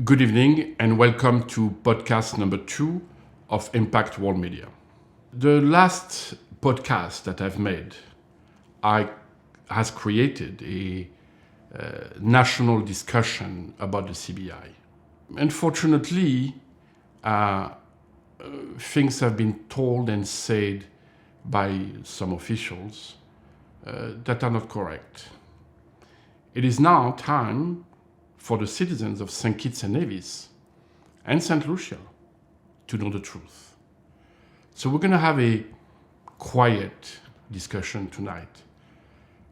Good evening and welcome to podcast number 2 of Impact World Media. The last podcast that I've made has created a national discussion about the CBI. Unfortunately, things have been told and said by some officials that are not correct. It is now time for the citizens of St. Kitts and Nevis and St. Lucia to know the truth. So we're going to have a quiet discussion tonight,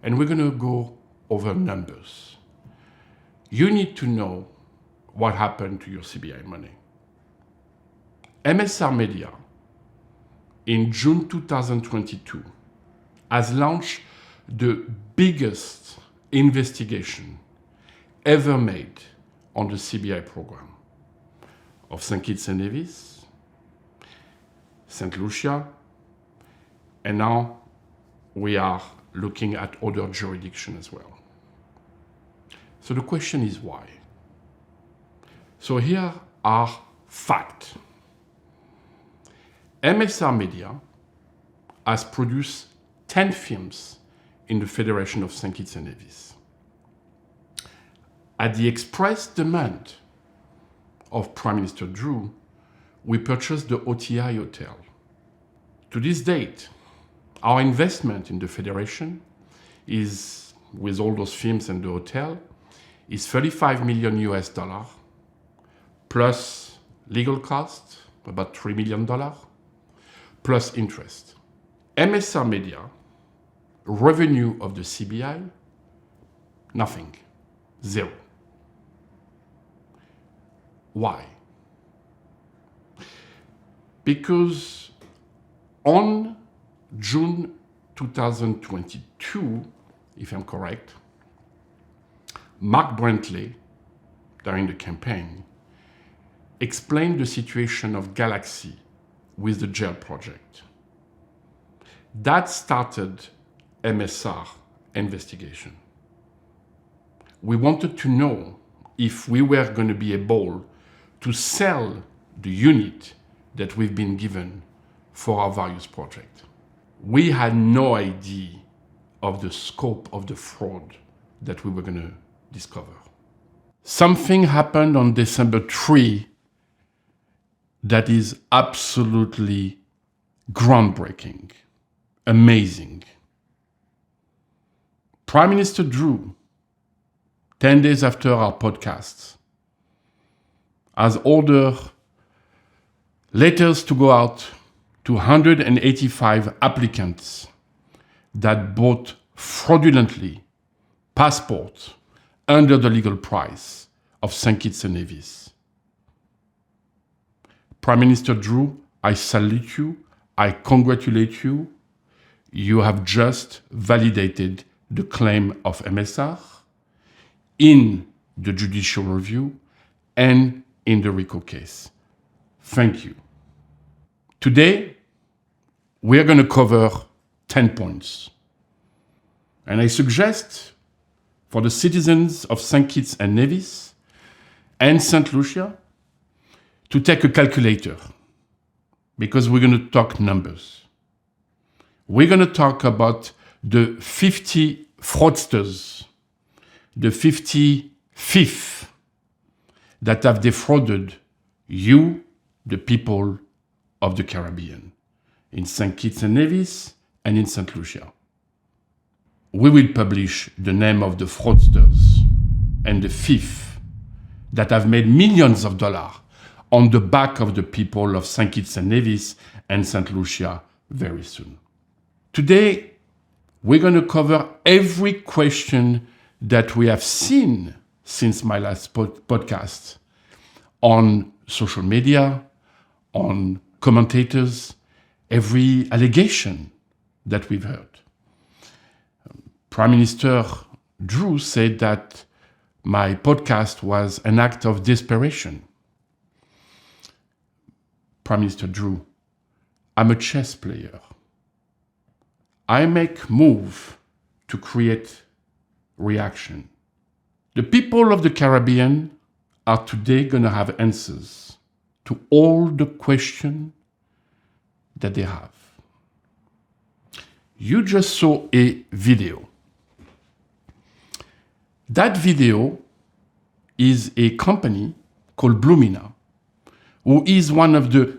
and we're going to go over numbers. You need to know what happened to your CBI money. MSR Media, in June 2022, has launched the biggest investigation ever made on the CBI program of St. Kitts and Nevis, St. Lucia, and now we are looking at other jurisdictions as well. So the question is why? So here are facts. MSR Media has produced 10 films in the Federation of St. Kitts and Nevis. At the express demand of Prime Minister Drew, we purchased the OTI Hotel. To this date, our investment in the Federation is, with all those films and the hotel, is $35 million, plus legal costs, about $3 million, plus interest. MSR Media, revenue of the CBI, nothing, zero. Why? Because on June 2022, if I'm correct, Mark Brantley, during the campaign, explained the situation of Galaxy with the jail project. That started MSR investigation. We wanted to know if we were going to be able to sell the unit that we've been given for our various projects. We had no idea of the scope of the fraud that we were going to discover. Something happened on December 3 that is absolutely groundbreaking, amazing. Prime Minister Drew, 10 days after our podcast, has ordered letters to go out to 185 applicants that bought fraudulently passports under the legal price of St. Kitts and Nevis. Prime Minister Drew, I salute you, I congratulate you. You have just validated the claim of MSR in the judicial review and in the RICO case. Thank you. Today, we are going to cover 10 points. And I suggest for the citizens of St. Kitts and Nevis and St. Lucia to take a calculator, because we're going to talk numbers. We're going to talk about the 50 fraudsters, the 55th that have defrauded you, the people of the Caribbean, in St. Kitts and Nevis and in St. Lucia. We will publish the name of the fraudsters and the thief that have made millions of dollars on the back of the people of St. Kitts and Nevis and St. Lucia very soon. Today, we're going to cover every question that we have seen since my last podcast on social media, on commentators, every allegation that we've heard. Prime Minister Drew said that my podcast was an act of desperation. Prime Minister Drew, I'm a chess player. I make move to create reaction. The people of the Caribbean are today going to have answers to all the questions that they have. You just saw a video. That video is a company called Blumina, who is one of the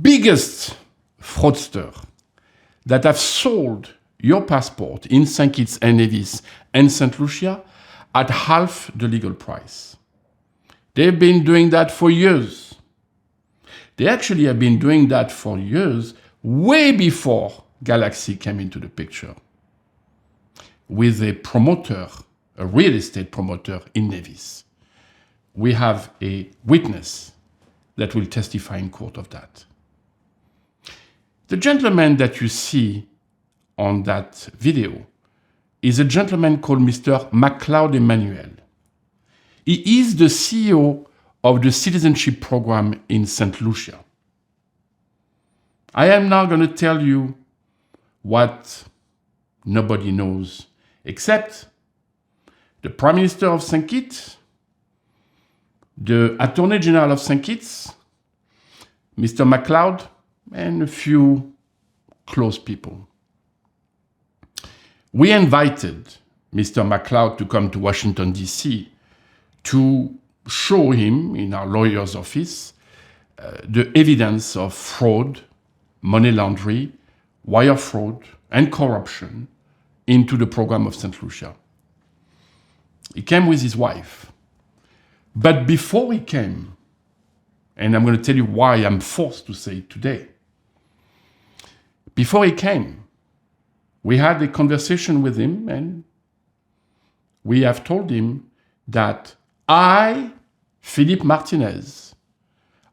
biggest fraudsters that have sold your passport in St. Kitts and Nevis and St. Lucia at half the legal price. They've been doing that for years. They actually have been doing that for years, way before Galaxy came into the picture, with a promoter, a real estate promoter in Nevis. We have a witness that will testify in court of that. The gentleman that you see on that video is a gentleman called Mr. MacLeod Emmanuel. He is the CEO of the Citizenship program in St. Lucia. I am now going to tell you what nobody knows except the Prime Minister of St. Kitts, the Attorney General of St. Kitts, Mr. MacLeod, and a few close people. We invited Mr. MacLeod to come to Washington, D.C. to show him in our lawyer's office the evidence of fraud, money laundering, wire fraud, and corruption into the program of St. Lucia. He came with his wife. But before he came, and I'm going to tell you why I'm forced to say it today, before he came, we had a conversation with him, and we have told him that I, Philippe Martinez,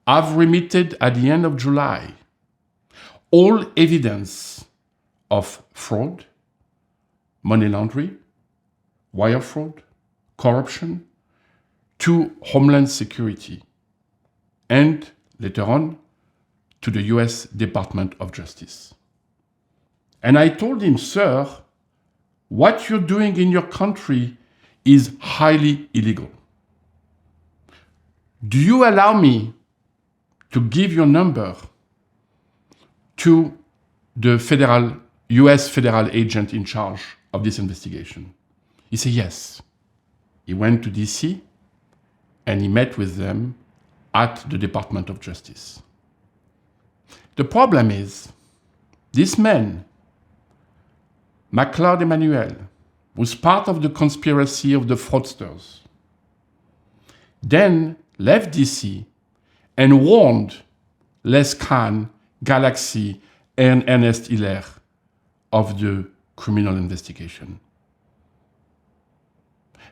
have remitted at the end of July all evidence of fraud, money laundering, wire fraud, corruption, to Homeland Security, and later on to the US Department of Justice. And I told him, sir, what you're doing in your country is highly illegal. Do you allow me to give your number to the US federal agent in charge of this investigation? He said yes. He went to DC and he met with them at the Department of Justice. The problem is, this man, MacLeod Emmanuel, was part of the conspiracy of the fraudsters, then left DC and warned Les Khan, Galaxy, and Ernest Hiller of the criminal investigation.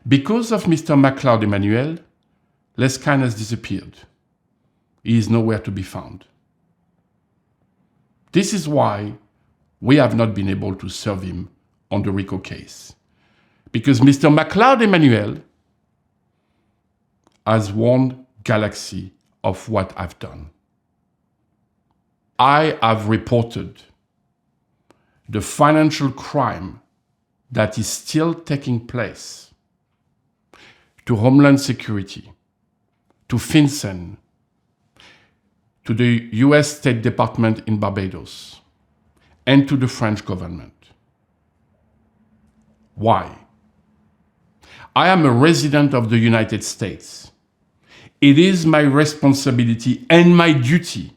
Because of Mr. MacLeod Emmanuel, Les Khan has disappeared. He is nowhere to be found. This is why we have not been able to serve him on the RICO case. Because Mr. MacLeod Emmanuel has warned Galaxy of what I've done. I have reported the financial crime that is still taking place to Homeland Security, to FinCEN, to the US State Department in Barbados, and to the French government. Why? I am a resident of the United States. It is my responsibility and my duty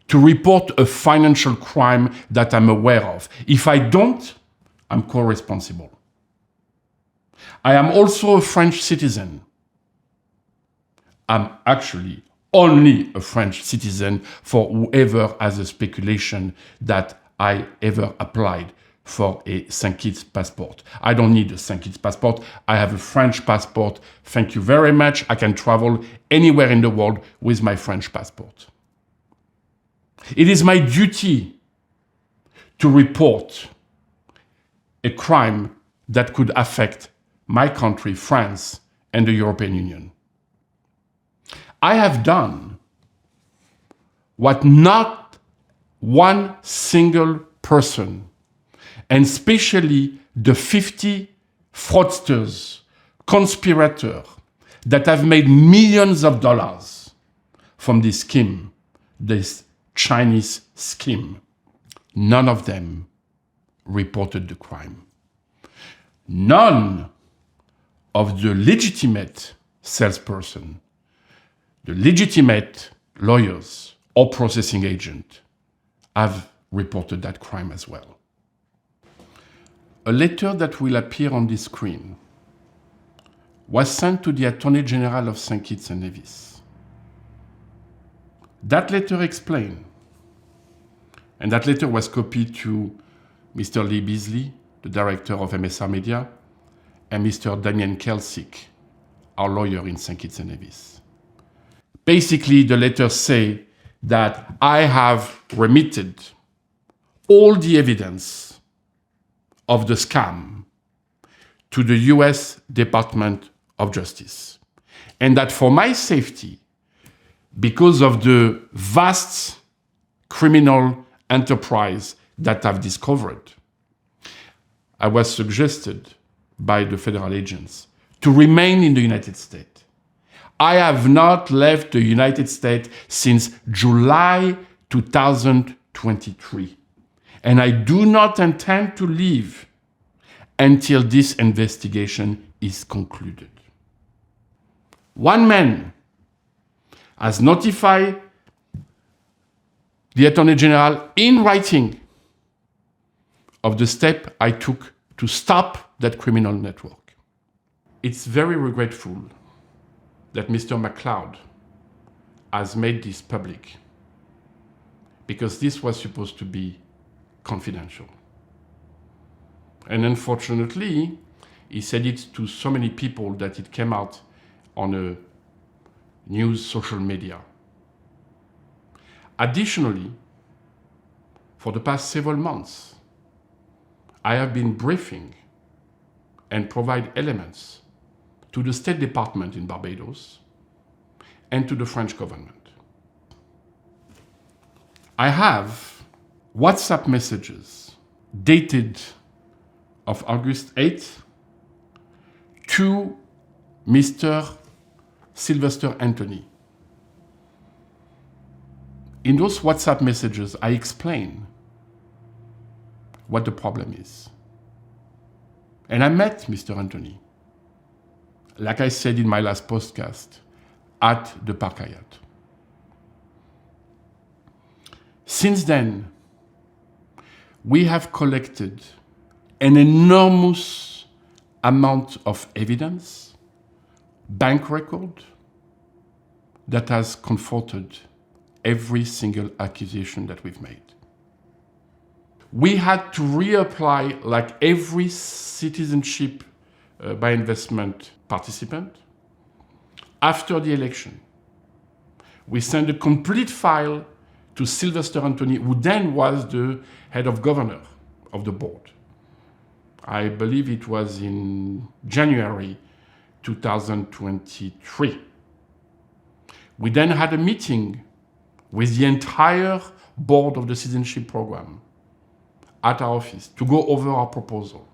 to report a financial crime that I'm aware of. If I don't, I'm co-responsible. I am also a French citizen. I'm actually only a French citizen for whoever has a speculation that I ever applied for a St. Kitts passport. I don't need a St. Kitts passport. I have a French passport. Thank you very much. I can travel anywhere in the world with my French passport. It is my duty to report a crime that could affect my country, France, and the European Union. I have done what not one single person, and especially the 50 fraudsters, conspirators, that have made millions of dollars from this scheme, this Chinese scheme. None of them reported the crime. None of the legitimate salesperson, the legitimate lawyers or processing agent have reported that crime as well. A letter that will appear on this screen was sent to the Attorney General of St. Kitts and Nevis. That letter explained, and that letter was copied to Mr. Lee Beasley, the director of MSR Media, and Mr. Damien Kelsick, our lawyer in St. Kitts and Nevis. Basically, the letters say that I have remitted all the evidence of the scam to the US Department of Justice. And that for my safety, because of the vast criminal enterprise that I've discovered, I was suggested by the federal agents to remain in the United States. I have not left the United States since July 2023. And I do not intend to leave until this investigation is concluded. One man has notified the Attorney General in writing of the step I took to stop that criminal network. It's very regretful that Mr. McLeod has made this public, because this was supposed to be confidential. And unfortunately, he said it to so many people that it came out on a news social media. Additionally, for the past several months, I have been briefing and provide elements to the State Department in Barbados and to the French government. I have WhatsApp messages dated of August 8th to Mr. Sylvester Anthony. In those WhatsApp messages, I explain what the problem is. And I met Mr. Anthony, like I said in my last podcast, at the Park Hyatt. Since then, we have collected an enormous amount of evidence, bank record, that has confronted every single accusation that we've made. We had to reapply like every citizenship by investment participant after the election. We sent a complete file to Sylvester Anthony, who then was the head of governor of the board. I believe it was in January 2023. We then had a meeting with the entire board of the citizenship program at our office to go over our proposal.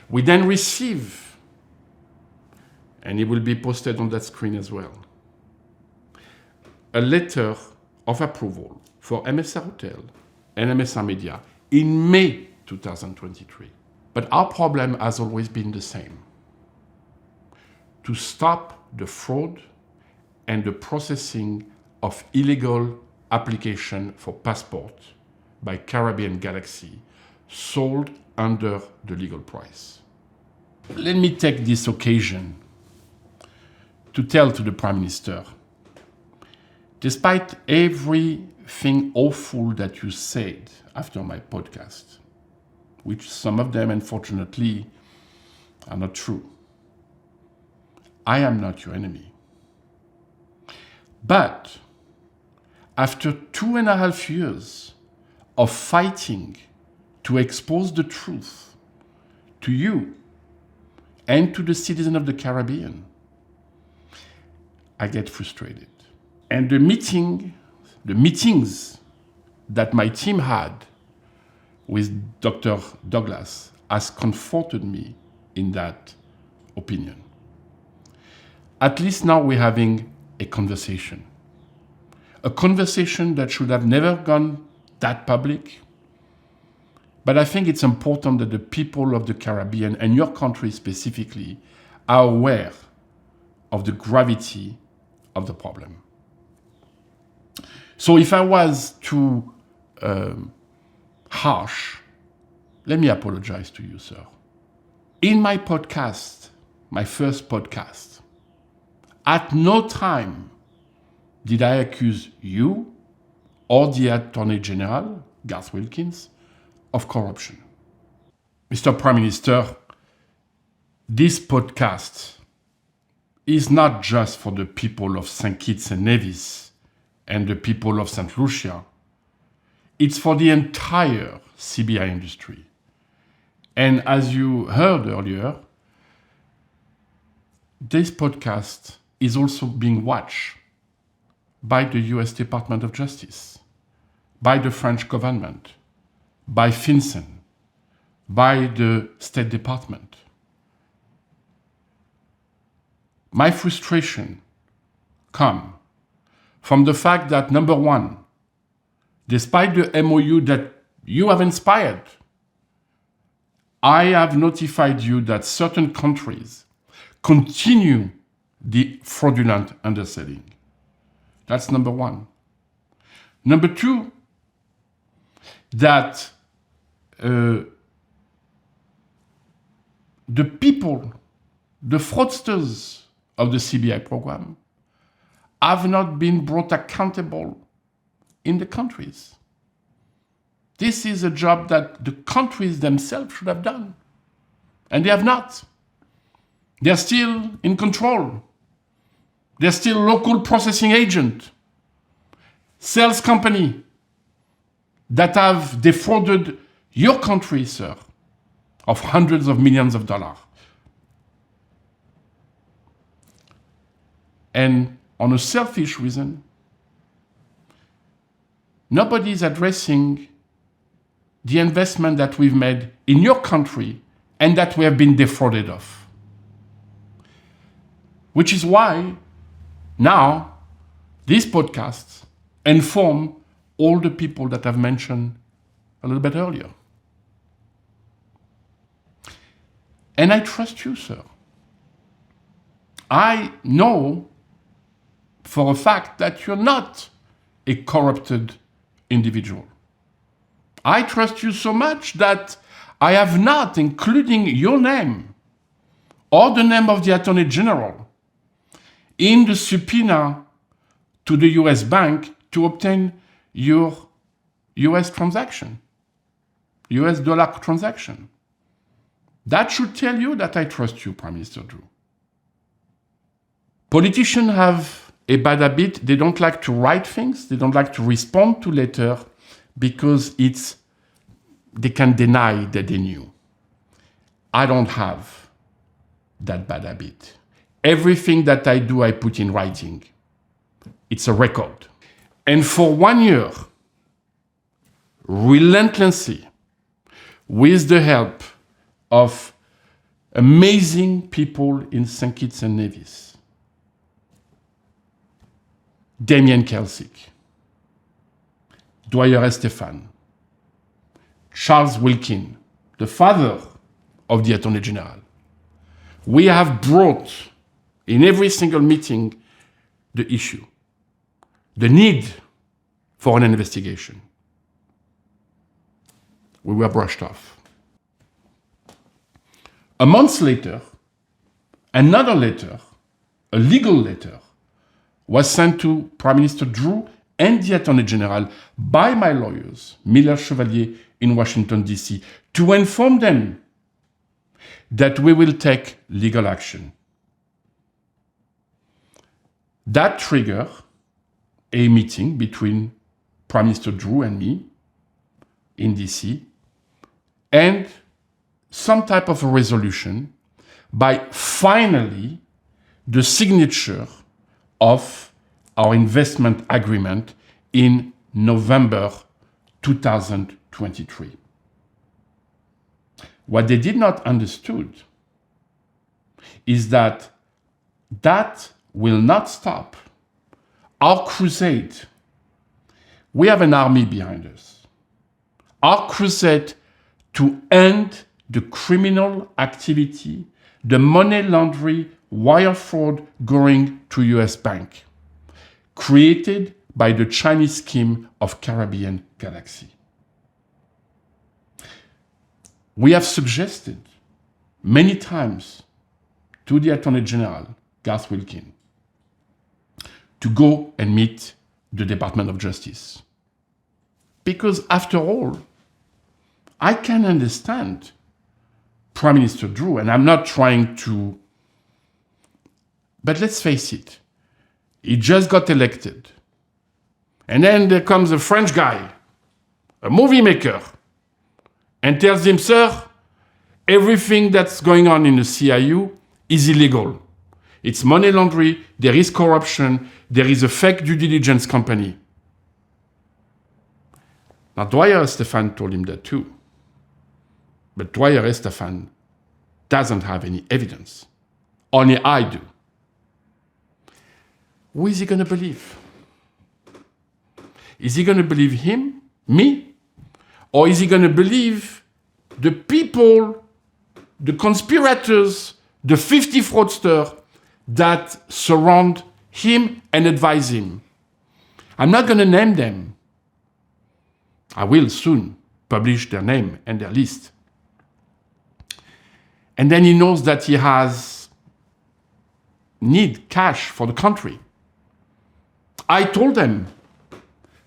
We then receive, and it will be posted on that screen as well, a letter of approval for MSR Hotel and MSR Media in May 2023. But our problem has always been the same: to stop the fraud and the processing of illegal application for passport by Caribbean Galaxy sold under the legal price. Let me take this occasion to tell to the Prime Minister, despite everything awful that you said after my podcast, which some of them, unfortunately, are not true, I am not your enemy. But after 2.5 years of fighting to expose the truth to you and to the citizens of the Caribbean, I get frustrated. And the meetings that my team had with Dr. Douglas has comforted me in that opinion. at least now we're having a conversation. A conversation that should have never gone that public. But I think it's important that the people of the Caribbean, and your country specifically, are aware of the gravity of the problem. So if I was too harsh, let me apologize to you, sir. In my podcast, my first podcast, at no time did I accuse you or the Attorney General, Garth Wilkins, of corruption. Mr. Prime Minister, this podcast is not just for the people of St. Kitts and Nevis and the people of St. Lucia. It's for the entire CBI industry. And as you heard earlier, this podcast is also being watched by the US Department of Justice, by the French government, by FinCEN, by the State Department. My frustration comes from the fact that, number one, despite the MOU that you have inspired, I have notified you that certain countries continue the fraudulent underselling. That's number one. Number two, that the people, the fraudsters of the CBI program, have not been brought accountable in the countries. This is a job that the countries themselves should have done. And they have not. They're still in control. They're still local processing agent, sales company that have defrauded your country, sir, of hundreds of millions of dollars. And on a selfish reason, nobody is addressing the investment that we've made in your country and that we have been defrauded of. Which is why now these podcasts inform all the people that I've mentioned a little bit earlier. And I trust you, sir. I know for a fact that you're not a corrupted individual. I trust you so much that I have not, including your name or the name of the Attorney General, in the subpoena to the US bank to obtain your US transaction, US dollar transaction. That should tell you that I trust you, Prime Minister Drew. Politicians have a bad habit. They don't like to write things. They don't like to respond to letters because they can deny that they knew. I don't have that bad habit. Everything that I do, I put in writing. It's a record. And for 1 year, relentlessly, with the help of amazing people in St. Kitts and Nevis, Damien Kelsick, Dwyer Estefan, Charles Wilkin, the father of the Attorney General, we have brought in every single meeting the issue, the need for an investigation. We were brushed off. A month later, another letter, a legal letter, was sent to Prime Minister Drew and the Attorney General by my lawyers, Miller Chevalier in Washington, D.C., to inform them that we will take legal action. That triggered a meeting between Prime Minister Drew and me in D.C. and some type of a resolution by finally the signature of our investment agreement in November 2023. What they did not understood is that will not stop. Our crusade, we have an army behind us. Our crusade to end the criminal activity, the money laundering, wire fraud going to US bank, created by the Chinese scheme of Caribbean Galaxy. We have suggested many times to the Attorney General, Garth Wilkin, to go and meet the Department of Justice. Because after all, I can understand Prime Minister Drew, and I'm not trying to, but let's face it, he just got elected. And then there comes a French guy, a movie maker, and tells him, sir, everything that's going on in the CIU is illegal. It's money laundering, there is corruption, there is a fake due diligence company. Now, Dwyer Estefan told him that too. But Dwyer Estefan doesn't have any evidence. Only I do. Who is he going to believe? Is he going to believe him, me? Or is he going to believe the people, the conspirators, the 50 fraudsters that surround him and advise him? I'm not going to name them. I will soon publish their name and their list. And then he knows that he has need cash for the country. I told them,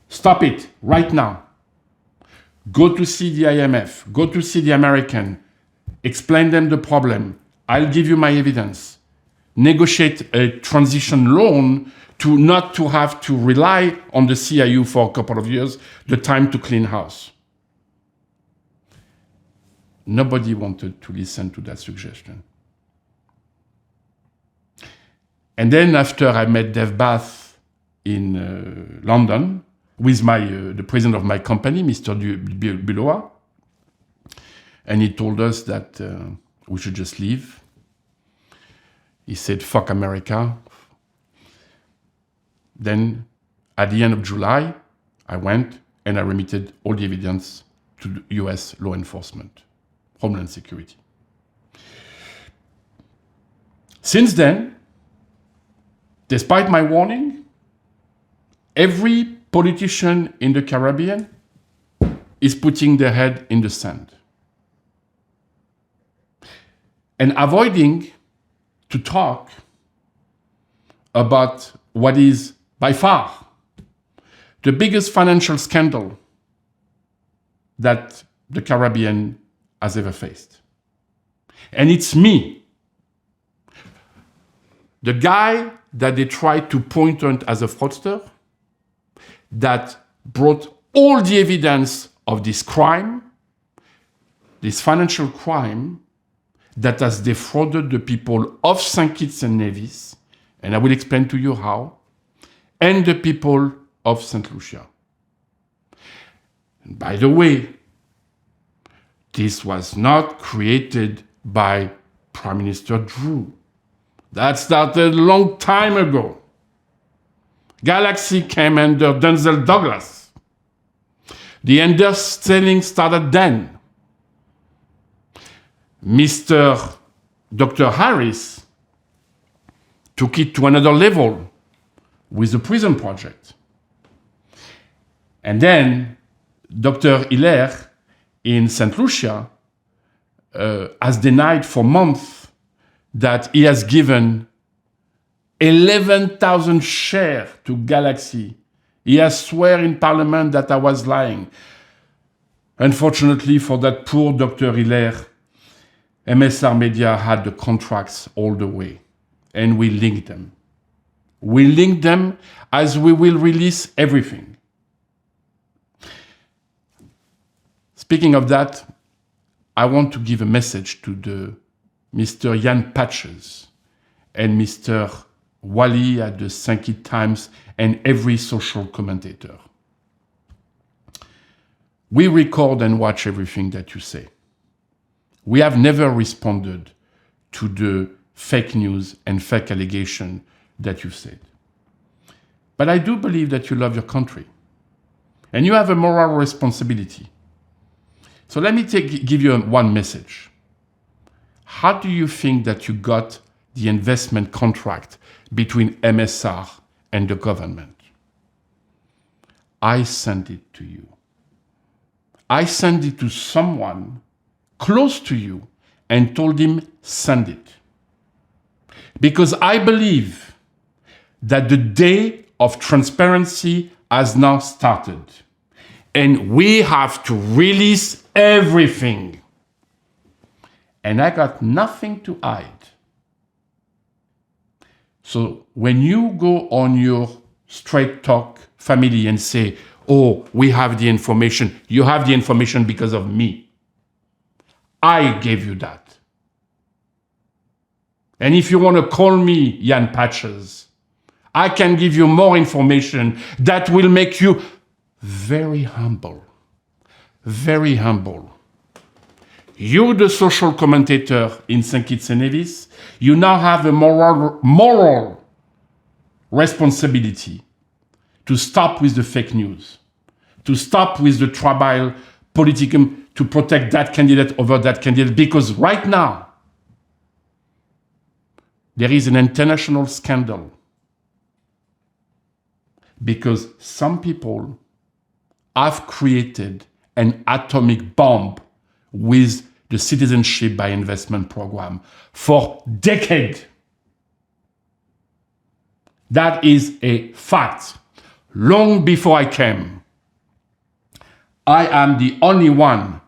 stop it right now. Go to see the IMF, go to see the American, explain them the problem. I'll give you my evidence. Negotiate a transition loan to not to have to rely on the CIU for a couple of years, the time to clean house. Nobody wanted to listen to that suggestion. And then after I met Dev Bath in London with the president of my company, Mr. Buloa, and he told us that we should just leave. He said, fuck America. Then at the end of July, I went and I remitted all the evidence to the US law enforcement, Homeland Security. Since then, despite my warning, every politician in the Caribbean is putting their head in the sand and avoiding to talk about what is by far the biggest financial scandal that the Caribbean has ever faced. And it's me, the guy that they tried to point out as a fraudster, that brought all the evidence of this crime, this financial crime that has defrauded the people of St. Kitts and Nevis, and I will explain to you how, and the people of St. Lucia. And by the way, this was not created by Prime Minister Drew. That started a long time ago. Galaxy came under Denzel Douglas. The underselling started then. Dr. Harris took it to another level with the prison project. And then Dr. Hilaire in St. Lucia has denied for months that he has given 11,000 shares to Galaxy. He has swear in Parliament that I was lying. Unfortunately for that poor Dr. Hilaire, MSR Media had the contracts all the way, and we linked them. We linked them as we will release everything. Speaking of that, I want to give a message to the Mr. Jan Patches and Mr. Wally at the St. Kitts Times and every social commentator. We record and watch everything that you say. We have never responded to the fake news and fake allegation that you've said. But I do believe that you love your country. And you have a moral responsibility. So let me give you one message. How do you think that you got the investment contract between MSR and the government? I sent it to you. I sent it to someone close to you and told him, send it. Because I believe that the day of transparency has now started. And we have to release everything. And I got nothing to hide. So when you go on your straight talk family and say, oh, we have the information, you have the information because of me. I gave you that. And if you want to call me Jan Patches, I can give you more information that will make you very humble. Very humble. You're the social commentator in St. Kitts and Nevis. You now have a moral responsibility to stop with the fake news, to stop with the tribal politicum, to protect that candidate over that candidate, because right now, there is an international scandal because some people have created an atomic bomb with the Citizenship by Investment program for decades. That is a fact. Long before I came, I am the only one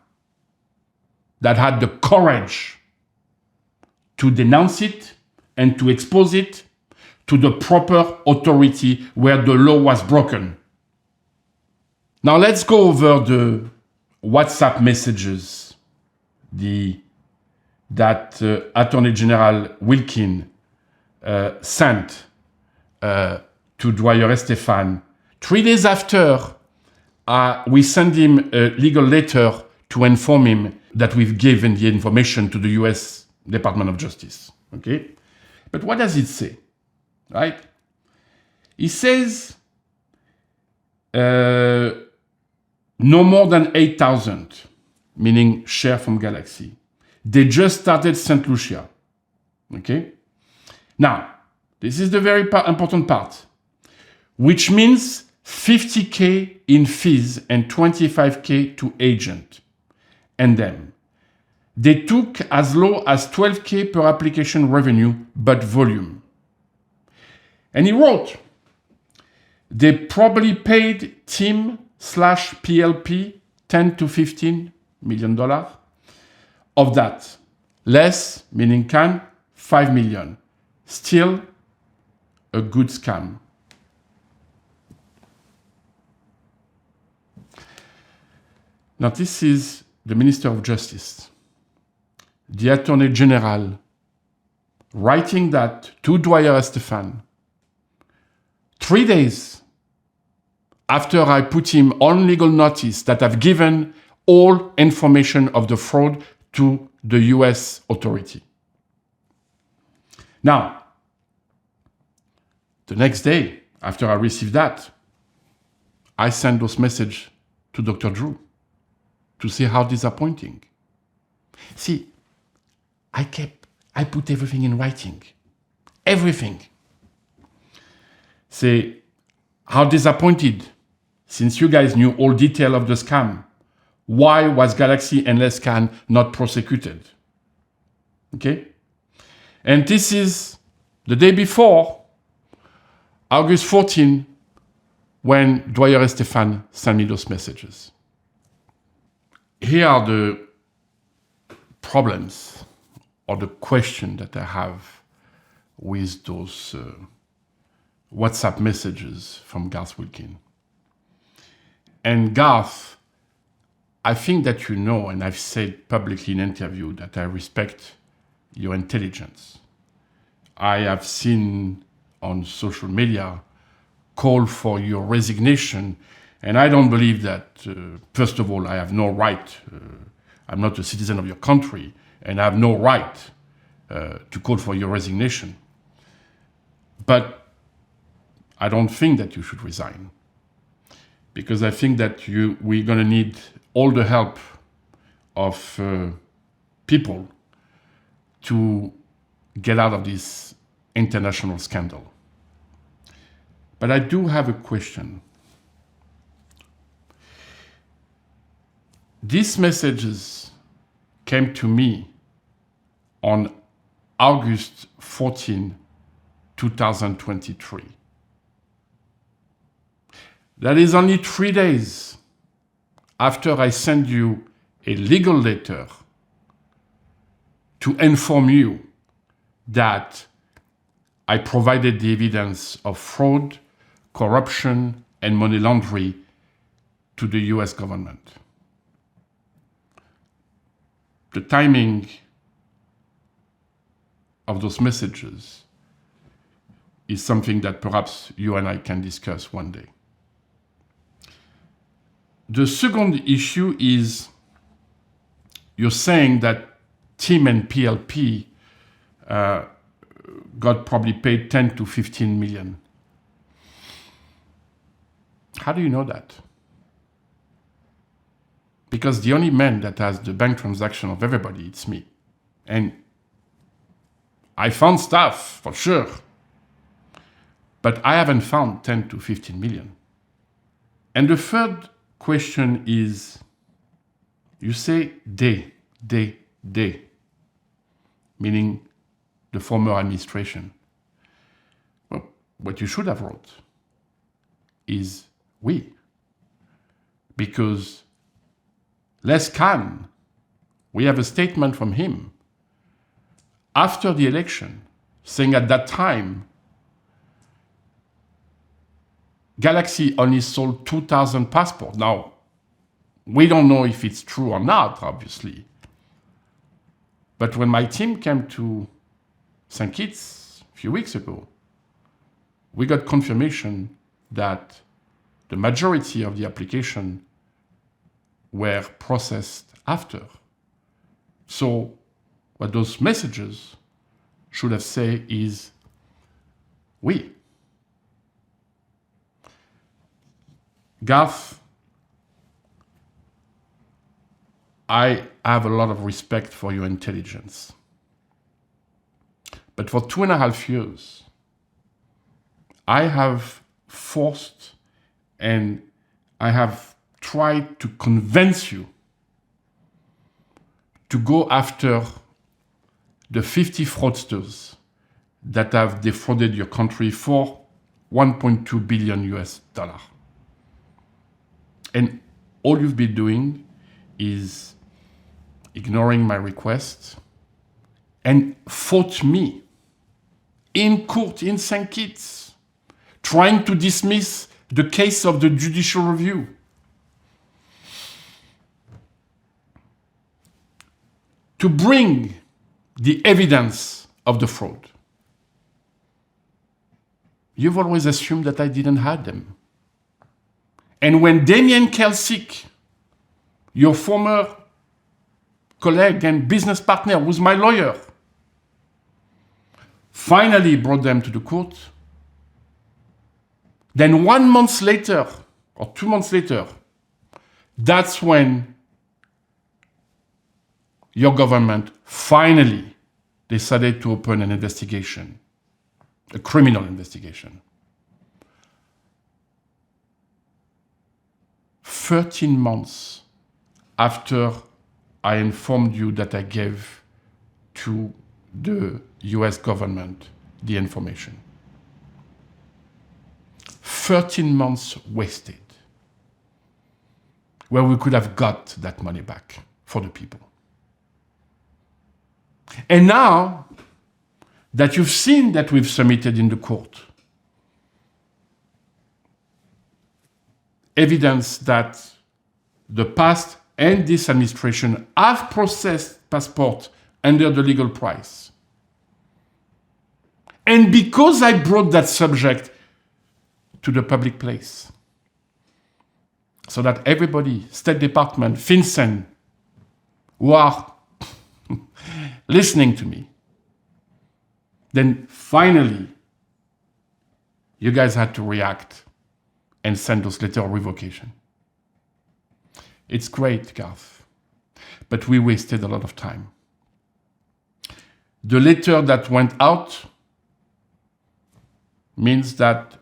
that had the courage to denounce it and to expose it to the proper authority where the law was broken. Now let's go over the WhatsApp messages that Attorney General Wilkin sent to Dwyer Estefan. 3 days after, we sent him a legal letter to inform him that we've given the information to the US Department of Justice. Okay? But what does it say? Right? It says no more than 8,000, meaning share from Galaxy. They just started St. Lucia. Okay? Now, this is the very important part, which means 50K in fees and 25K to agent and them. They took as low as 12K per application revenue, but volume. And he wrote, they probably paid team/PLP $10 to $15 million. Of that, less, meaning can, $5 million. Still a good scam. Now, this is the Minister of Justice, the Attorney General, writing that to Dwyer Estefan 3 days after I put him on legal notice that I've given all information of the fraud to the US authority. Now, the next day, after I received that, I sent those messages to Dr. Drew to see how disappointing. See, I put everything in writing. Everything. Say, how disappointed, since you guys knew all detail of the scam. Why was Galaxy and Lescan not prosecuted? Okay? And this is the day before, August 14, when Dwyer Estefan sent me those messages. Here are the problems or the question that I have with those WhatsApp messages from Garth Wilkin. And Garth, I think that you know, and I've said publicly in an interview, that I respect your intelligence. I have seen on social media call for your resignation, and I don't believe that, first of all, I have no right, I'm not a citizen of your country, and I have no right to call for your resignation. But I don't think that you should resign, because I think that we're going to need all the help of people to get out of this international scandal. But I do have a question. These messages came to me on August 14, 2023. That is only 3 days after I sent you a legal letter to inform you that I provided the evidence of fraud, corruption, and money laundering to the US government. The timing of those messages is something that perhaps you and I can discuss one day. The second issue is you're saying that Tim and PLP got probably paid 10 to 15 million. How do you know that? Because the only man that has the bank transaction of everybody, it's me. And I found stuff, for sure. But I haven't found 10 to 15 million. And the third question is, you say they, meaning the former administration. Well, what you should have wrote is we. Because Les Khan, we have a statement from him after the election saying at that time Galaxy only sold 2,000 passports. Now, we don't know if it's true or not, obviously. But when my team came to St. Kitts a few weeks ago, we got confirmation that the majority of the application were processed after. So what those messages should have said is, we. Garth, I have a lot of respect for your intelligence. But for 2.5 years, I have forced and I have tried to convince you to go after the 50 fraudsters that have defrauded your country for $1.2 billion US. And all you've been doing is ignoring my request and fought me in court in St. Kitts, trying to dismiss the case of the judicial review. To bring the evidence of the fraud. You've always assumed that I didn't have them. And when Damien Kelsick, your former colleague and business partner, who's my lawyer, finally brought them to the court, then 1 month later, or 2 months later, that's when your government finally decided to open an investigation, a criminal investigation. 13 months after I informed you that I gave to the US government the information. 13 months wasted, where we could have got that money back for the people. And now that you've seen that we've submitted in the court evidence that the past and this administration have processed passports under the legal price. And because I brought that subject to the public place, so that everybody, State Department, FinCEN, who are listening to me, then finally you guys had to react and send those letters of revocation. It's great, Garth, but we wasted a lot of time. The letter that went out means that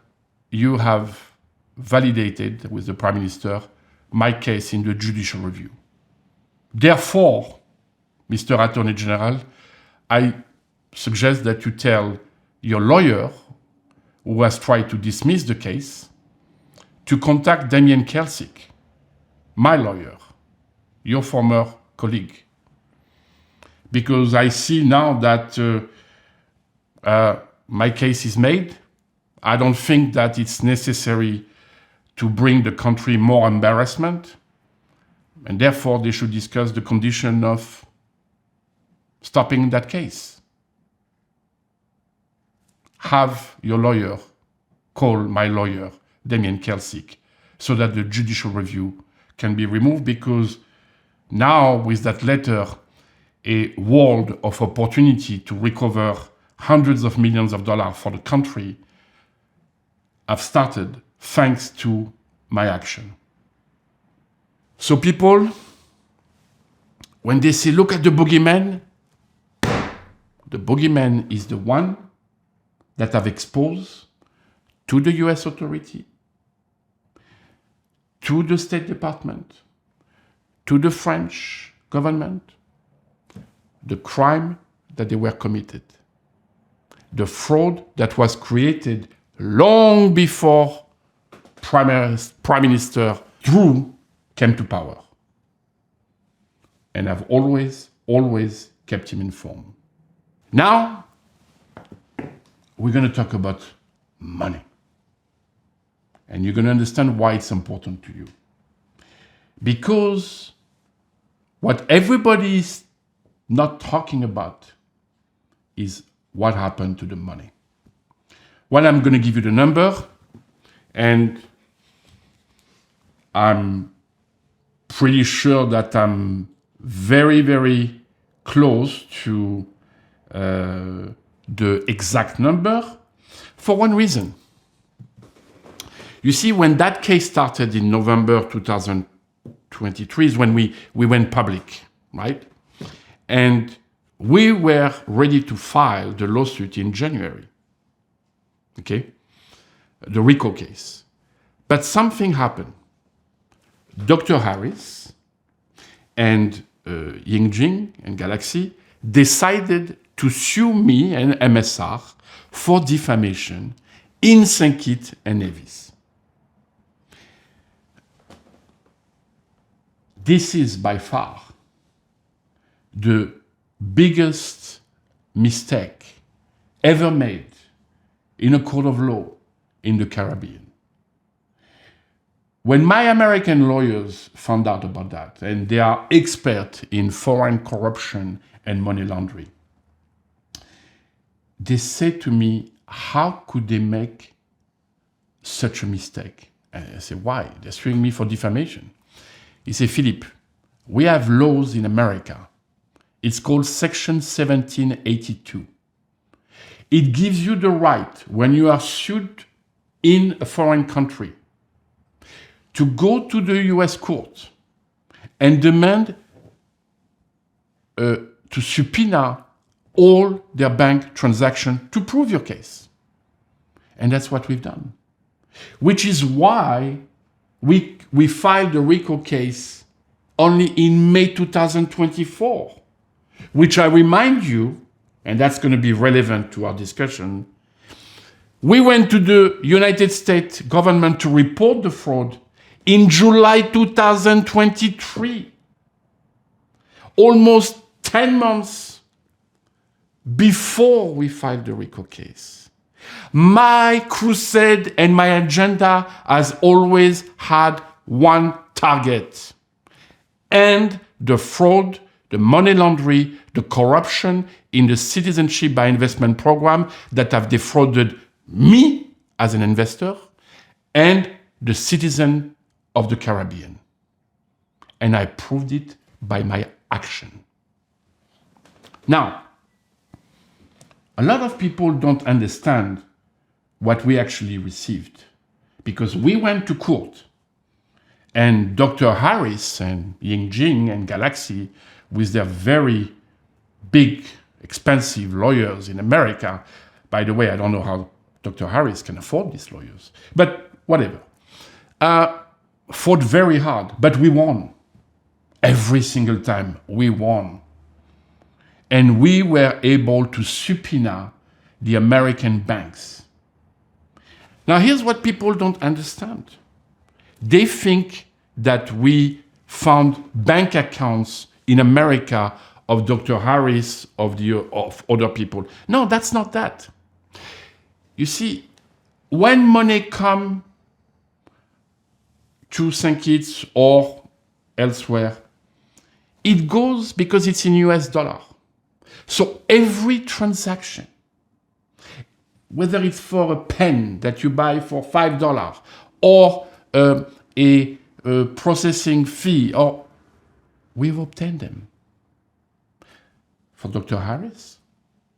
you have validated with the Prime Minister my case in the judicial review. Therefore, Mr. Attorney General, I suggest that you tell your lawyer who has tried to dismiss the case to contact Damien Kelsick, my lawyer, your former colleague. Because I see now that my case is made. I don't think that it's necessary to bring the country more embarrassment, and therefore they should discuss the condition of stopping that case. Have your lawyer call my lawyer, Damien Kelsick, so that the judicial review can be removed, because now with that letter, a world of opportunity to recover hundreds of millions of dollars for the country have started thanks to my action. So people, when they say, look at the boogeyman is the one that I've exposed to the US authority, to the State Department, to the French government, the crime that they were committed, the fraud that was created long before Prime Minister Drew came to power. And I've always kept him informed. Now, we're going to talk about money. And you're going to understand why it's important to you. Because what everybody is not talking about is what happened to the money. Well, I'm going to give you the number, and I'm pretty sure that I'm very close to the exact number for one reason. You see, when that case started in November 2023 is when we went public, right? And we were ready to file the lawsuit in January, okay? The RICO case. But something happened. Dr. Harris and Yingjing and Galaxy decided to sue me and MSR for defamation in St. Kitts and Nevis. This is by far the biggest mistake ever made in a court of law in the Caribbean. When my American lawyers found out about that, and they are experts in foreign corruption and money laundering, they said to me, how could they make such a mistake? And I said, why? They're suing me for defamation. He said, Philippe, we have laws in America. It's called Section 1782. It gives you the right, when you are sued in a foreign country, to go to the US court and demand to subpoena all their bank transactions to prove your case. And that's what we've done. Which is why we filed the RICO case only in May 2024, which I remind you, and that's going to be relevant to our discussion, we went to the United States government to report the fraud in July 2023, almost 10 months before we filed the RICO case. My crusade and my agenda has always had one target: end the fraud, the money laundering, the corruption in the Citizenship by Investment program that have defrauded me as an investor and the citizen of the Caribbean. And I proved it by my action. Now, a lot of people don't understand what we actually received. Because we went to court, and Dr. Harris and Ying and Galaxy, with their very big, expensive lawyers in America. By the way, I don't know how Dr. Harris can afford these lawyers, but whatever. Fought very hard, but we won. Every single time we won. And we were able to subpoena the American banks. Now here's what people don't understand. They think that we found bank accounts in America of Dr. Harris, of other people. No, that's not that. You see, when money comes to St. Kitts or elsewhere, it goes because it's in US dollar. So every transaction, whether it's for a pen that you buy for $5 or a processing fee, or we've obtained them. For Dr. Harris,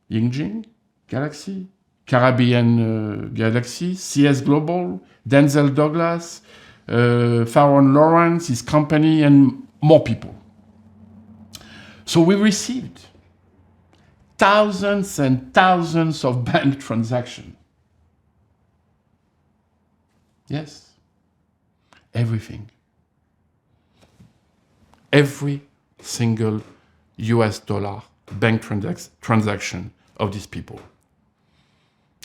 Ying, Galaxy, Caribbean Galaxy, CS Global, Denzel Douglas, Farron Lawrence, his company, and more people. So we received thousands and thousands of bank transactions. Yes, everything. Every single US dollar bank transaction of these people.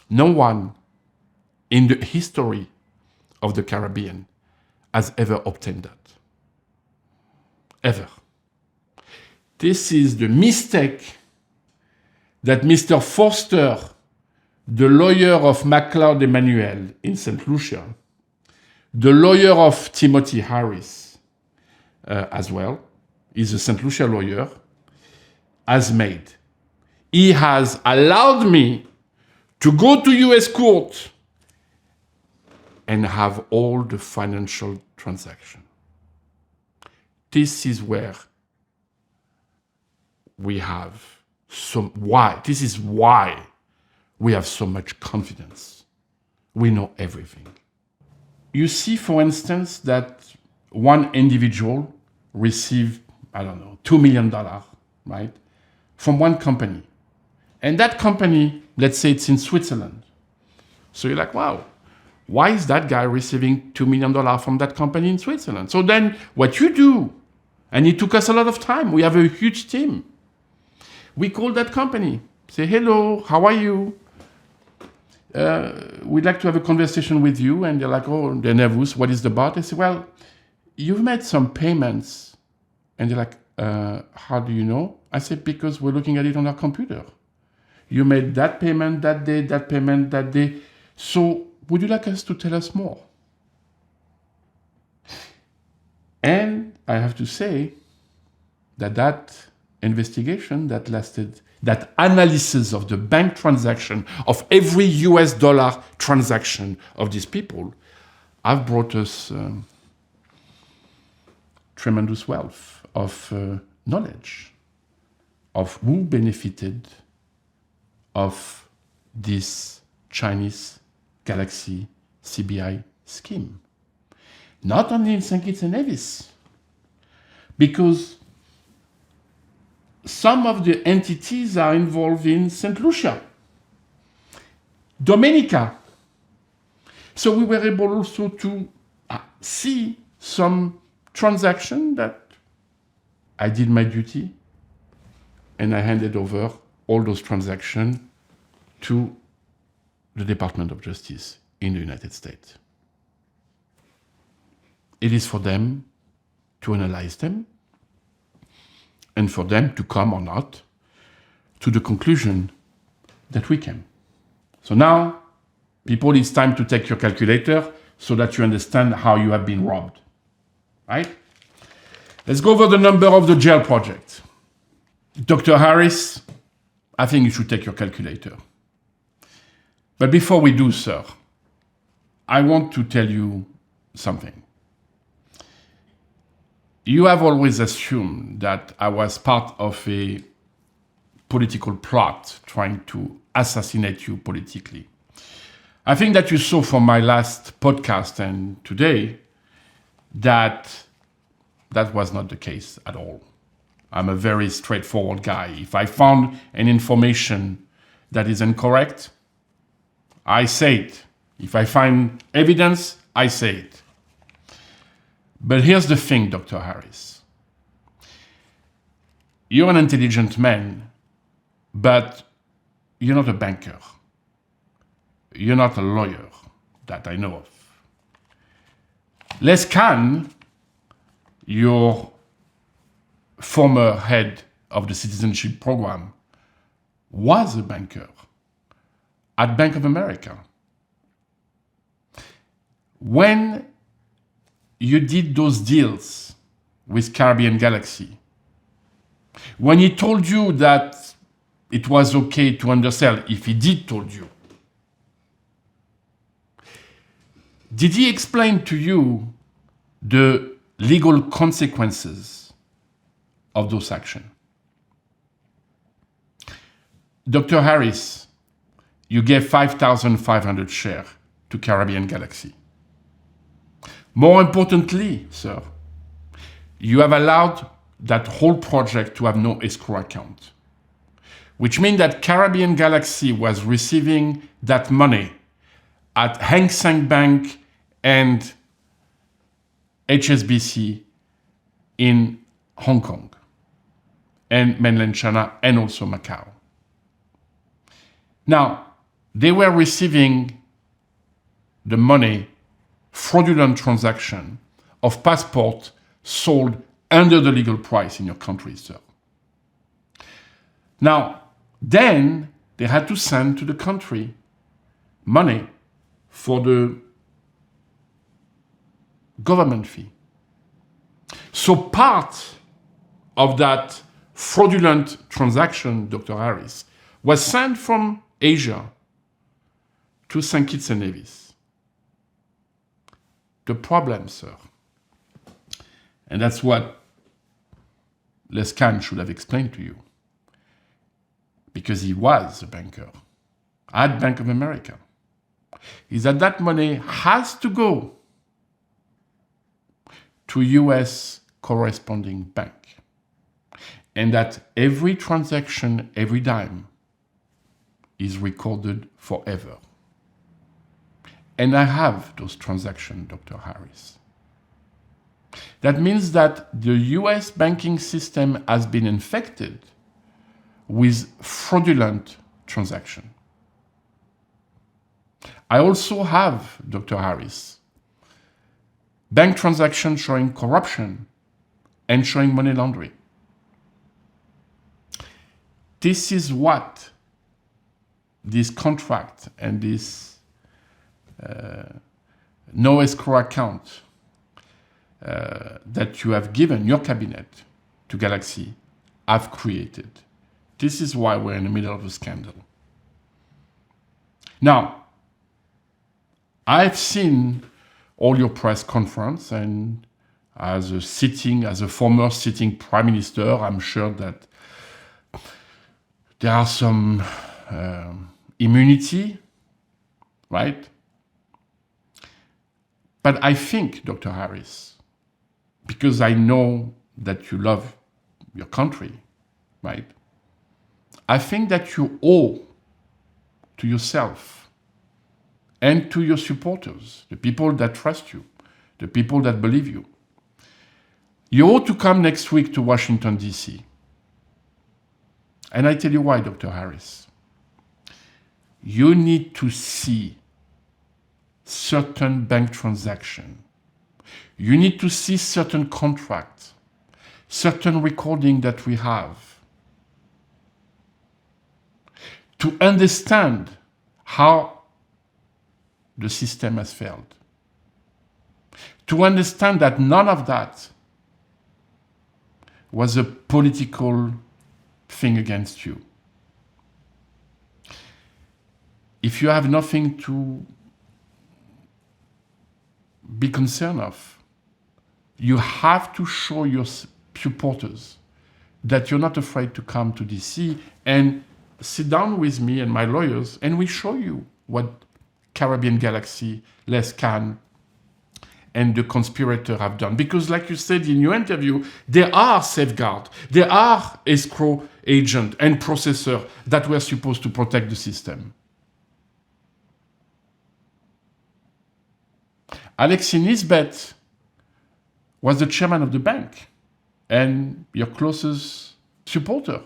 No one in the history of the Caribbean has ever obtained that. Ever. This is the mistake that Mr. Forster, the lawyer of MacLeod Emmanuel in St. Lucia, the lawyer of Timothy Harris as well, is a St. Lucia lawyer, has made. He has allowed me to go to US court and have all the financial transaction. This is where we have this is why we have so much confidence. We know everything. You see, for instance, that one individual received, I don't know, $2 million, right, from one company. And that company, let's say it's in Switzerland. So you're like, wow, why is that guy receiving $2 million from that company in Switzerland? So then what you do, and it took us a lot of time, we have a huge team. We call that company, say, hello, how are you? We'd like to have a conversation with you. And they're like, oh, they're nervous. What is the about? I say, well, you've made some payments. And they're like, how do you know? I said, because we're looking at it on our computer. You made that payment that day, that payment that day. So would you like us to tell us more? And I have to say that investigation that lasted, that analysis of the bank transaction of every US dollar transaction of these people have brought us tremendous wealth of knowledge of who benefited of this Chinese Galaxy CBI scheme. Not only in St. Kitts and Nevis, because some of the entities are involved in St. Lucia, Dominica. So we were able also to see some transaction that I did my duty and I handed over all those transactions to the Department of Justice in the United States. It is for them to analyze them and for them to come or not to the conclusion that we came. So now, people, it's time to take your calculator so that you understand how you have been robbed, right? Let's go over the number of the jail project. Dr. Harris, I think you should take your calculator. But before we do, sir, I want to tell you something. You have always assumed that I was part of a political plot trying to assassinate you politically. I think that you saw from my last podcast and today that that was not the case at all. I'm a very straightforward guy. If I found an information that is incorrect, I say it. If I find evidence, I say it. But here's the thing, Dr. Harris. You're an intelligent man, but you're not a banker. You're not a lawyer that I know of. Les Kahn, your former head of the Citizenship program, was a banker at Bank of America. When you did those deals with Caribbean Galaxy, when he told you that it was okay to undersell, if he did told you, did he explain to you the legal consequences of those actions? Dr. Harris, you gave 5,500 shares to Caribbean Galaxy. More importantly, sir, you have allowed that whole project to have no escrow account, which means that Caribbean Galaxy was receiving that money at Hang Seng Bank and HSBC in Hong Kong and mainland China and also Macau. Now, they were receiving the money, fraudulent transaction of passport sold under the legal price in your country, sir. Now, then they had to send to the country money for the government fee. So part of that fraudulent transaction, Dr. Harris, was sent from Asia to St. Kitts and Nevis. The problem, sir, and that's what Les Kahn should have explained to you, because he was a banker at Bank of America, is that that money has to go to US corresponding bank, and that every transaction, every dime, is recorded forever. And I have those transactions, Dr. Harris. That means that the US banking system has been infected with fraudulent transactions. I also have, Dr. Harris, bank transactions showing corruption and showing money laundering. This is what this contract and this no escrow account that you have given your cabinet to Galaxy have created. This is why we're in the middle of a scandal. Now, I've seen all your press conference, and as a former sitting prime minister, I'm sure that there are some immunity, right? But I think, Dr. Harris, because I know that you love your country, right? I think that you owe to yourself and to your supporters, the people that trust you, the people that believe you. You ought to come next week to Washington, D.C. And I tell you why, Dr. Harris. You need to see certain bank transactions. You need to see certain contracts, certain recording that we have, to understand how the system has failed. To understand that none of that was a political thing against you. If you have nothing to be concerned of, you have to show your supporters that you're not afraid to come to DC and sit down with me and my lawyers, and we show you what Caribbean Galaxy, Les Can, and the conspirator have done. Because like you said in your interview, there are safeguards, there are escrow agent and processor that were supposed to protect the system. Alexis Nisbet was the chairman of the bank and your closest supporter.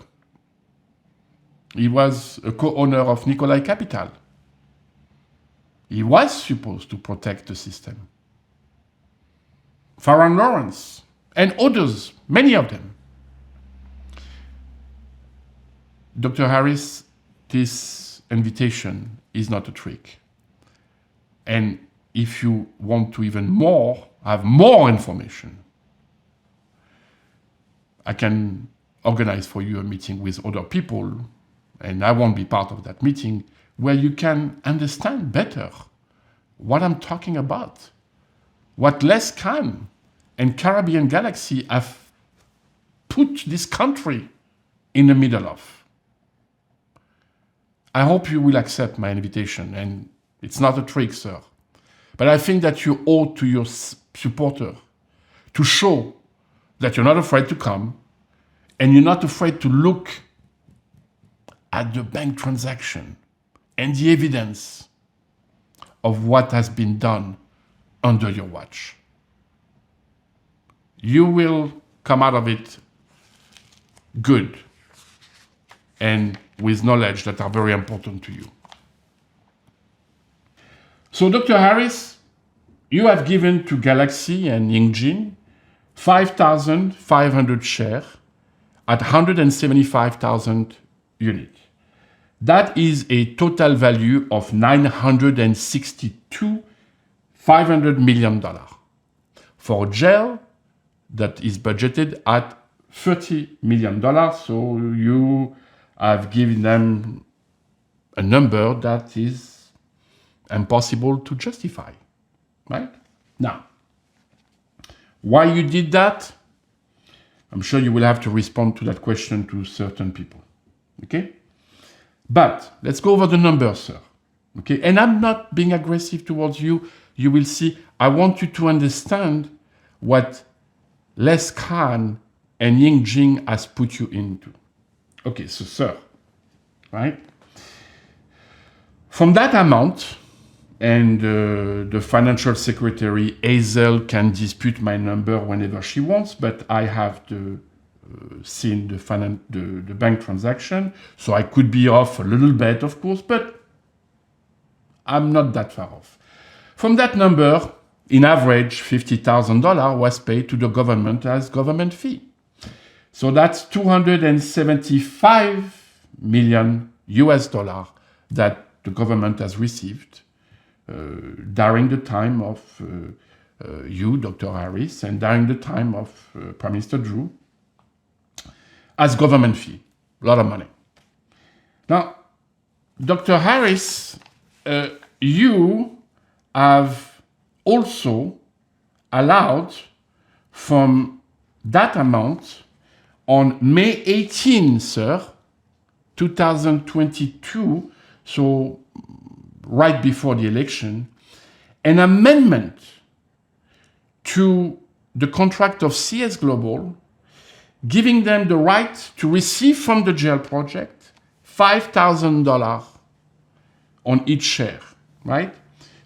He was a co-owner of Nikolai Capital. He was supposed to protect the system. Farron Lawrence and others, many of them. Dr. Harris, this invitation is not a trick. And if you want to have more information, I can organize for you a meeting with other people, and I won't be part of that meeting, where you can understand better what I'm talking about, what Les Can and Caribbean Galaxy have put this country in the middle of. I hope you will accept my invitation, and it's not a trick, sir. But I think that you owe to your supporter to show that you're not afraid to come and you're not afraid to look at the bank transaction and the evidence of what has been done under your watch. You will come out of it good and with knowledge that are very important to you. So, Dr. Harris, you have given to Galaxy and Yingjin 5,500 shares at 175,000 units. That is a total value of $962.5 million for a jail that is budgeted at $30 million. So you have given them a number that is impossible to justify, right? Now, why you did that? I'm sure you will have to respond to that question to certain people, okay? But let's go over the numbers, sir, okay? And I'm not being aggressive towards you. You will see, I want you to understand what Les Can and Yingjin has put you into. Okay, so, sir, right? From that amount, and the financial secretary, Hazel, can dispute my number whenever she wants, but I have seen the bank transaction, so I could be off a little bit, of course, but I'm not that far off. From that number, in average, $50,000 was paid to the government as government fee. So that's $275 million that the government has received during the time of you, Dr. Harris, and during the time of Prime Minister Drew, as government fee. A lot of money. Now, Dr. Harris, you have also allowed from that amount on May 18, sir, 2022, so right before the election, an amendment to the contract of CS Global, giving them the right to receive from the jail project $5,000 on each share, right?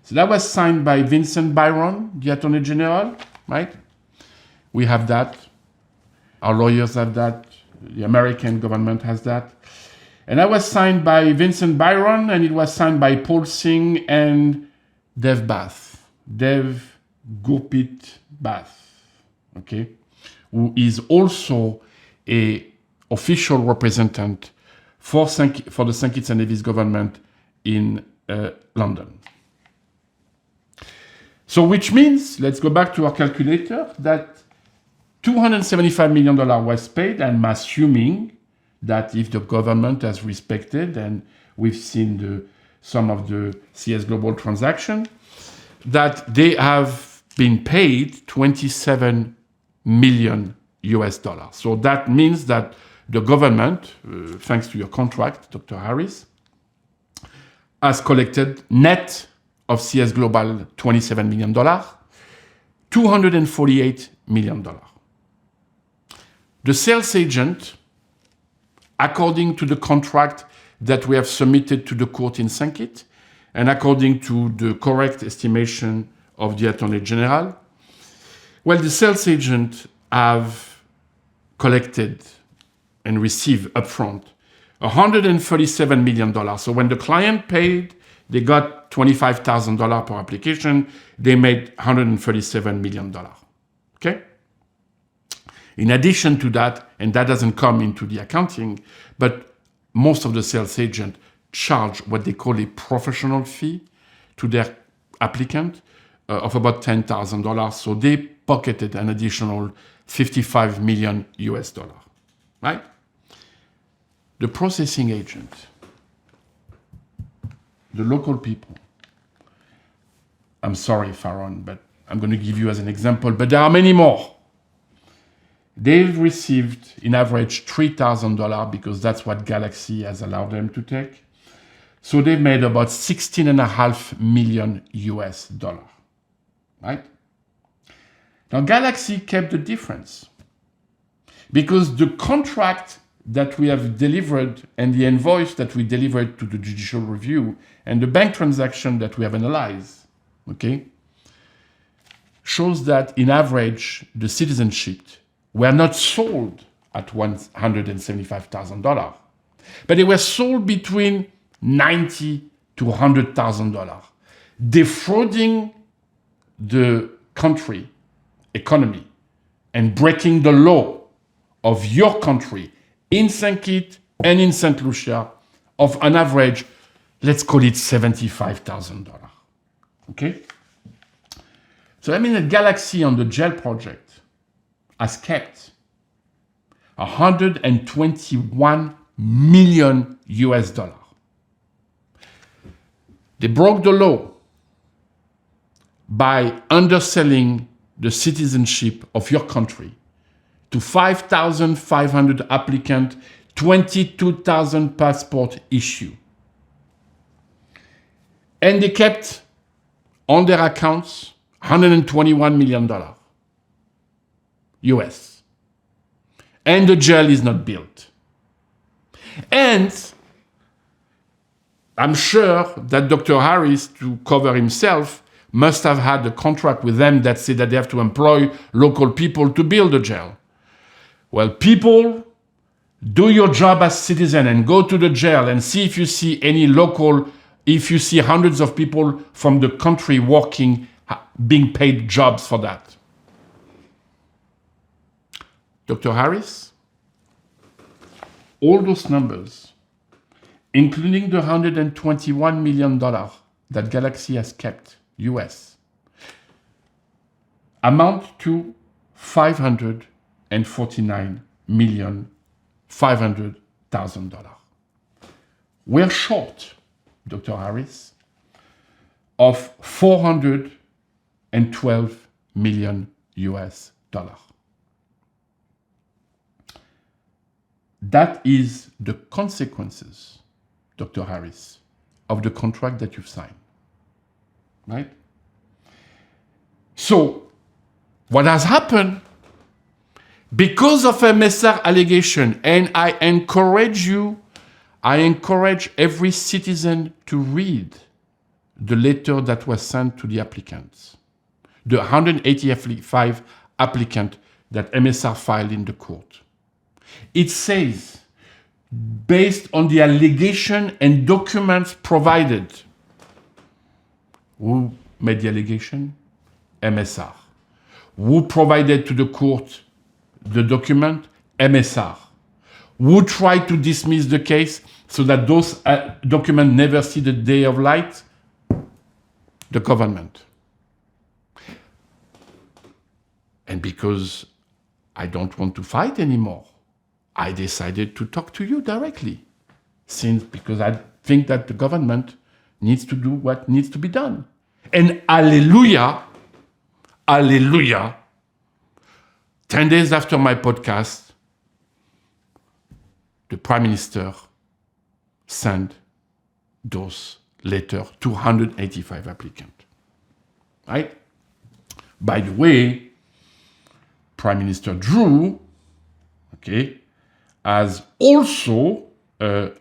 So that was signed by Vincent Byron, the Attorney General, right? We have that. Our lawyers have that. The American government has that. And that was signed by Vincent Byron, and it was signed by Paul Singh and Dev Gurpit Bath, okay, who is also a official representative for the St. Kitts and Nevis government in London. So which means, let's go back to our calculator, that $275 million was paid, and I'm assuming that if the government has respected, and we've seen some of the CS Global transaction, that they have been paid $27 million. So that means that the government, thanks to your contract, Dr. Harris, has collected net of CS Global, $27 million, $248 million. The sales agent, according to the contract that we have submitted to the court in St. Kitts, and according to the correct estimation of the Attorney General, well, the sales agent have collected and received upfront $137 million. So when the client paid, they got $25,000 per application. They made $137 million. Okay? In addition to that, and that doesn't come into the accounting, but most of the sales agents charge what they call a professional fee to their applicant of about $10,000. So they pocketed an additional $55 million US dollar, right? The processing agent, the local people, I'm sorry, Faron, but I'm going to give you as an example, but there are many more. They've received, in average, $3,000 because that's what Galaxy has allowed them to take. So they've made about $16.5 million US dollar, right? Now, Galaxy kept the difference because the contract that we have delivered and the invoice that we delivered to the judicial review and the bank transaction that we have analyzed, okay, shows that, in average, the citizenship were not sold at $175,000, but they were sold between $90,000 to $100,000, defrauding the country economy and breaking the law of your country in St. Kitts and in St. Lucia of an average, let's call it $75,000. Okay? So I mean that Galaxy on the jail project has kept $121 million US dollar. They broke the law by underselling the citizenship of your country to 5,500 applicants, 22,000 passport issue. And they kept on their accounts $121 million US. And the jail is not built. And I'm sure that Dr. Harris, to cover himself, must have had a contract with them that said that they have to employ local people to build the jail. Well, people, do your job as citizen and go to the jail and see if you see any local, if you see hundreds of people from the country working, being paid jobs for that. Dr. Harris, all those numbers, including the $121 million that Galaxy has kept, US, amount to $549,500,000. We're short, Dr. Harris, of $412 million US dollar. That is the consequences, Dr. Harris, of the contract that you've signed, right? So, what has happened, because of MSR allegation, and I encourage every citizen to read the letter that was sent to the applicants, the 185 applicants that MSR filed in the court. It says, based on the allegation and documents provided, who made the allegation? MSR. Who provided to the court the document? MSR. Who tried to dismiss the case so that those documents never see the day of light? The government. And because I don't want to fight anymore, I decided to talk to you directly, because I think that the government needs to do what needs to be done. And hallelujah, 10 days after my podcast, the Prime Minister sent those letter to 185 applicants. Right? By the way, Prime Minister Drew, okay, has also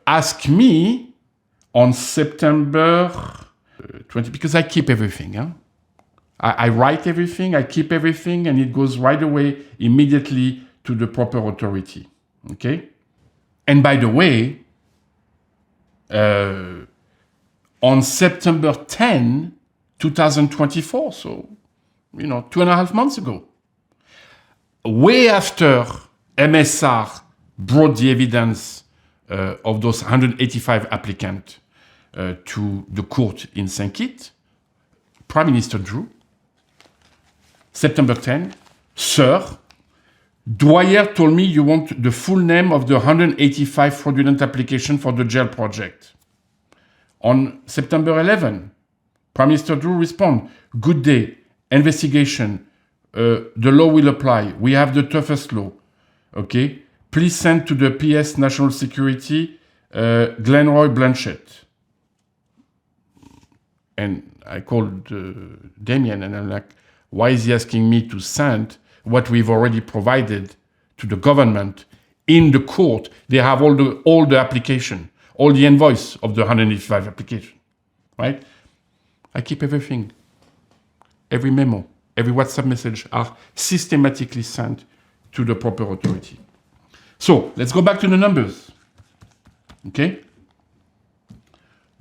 asked me on September 20, because I keep everything. Huh? I write everything, I keep everything, and it goes right away, immediately to the proper authority. Okay? And by the way, on September 10, 2024, so, 2.5 months ago, way after MSR brought the evidence of those 185 applicants to the court in St. Kitts, Prime Minister Drew, September 10, Sir, Dwyer told me you want the full name of the 185 fraudulent applications for the jail project. On September 11, Prime Minister Drew responded, good day, investigation, the law will apply. We have the toughest law. Okay? Please send to the PS National Security, Glenroy Blanchett. And I called Damien and I'm like, why is he asking me to send what we've already provided to the government in the court? They have all the application, all the invoice of the 185 application, right? I keep everything. Every memo, every WhatsApp message are systematically sent to the proper authority. So let's go back to the numbers, okay?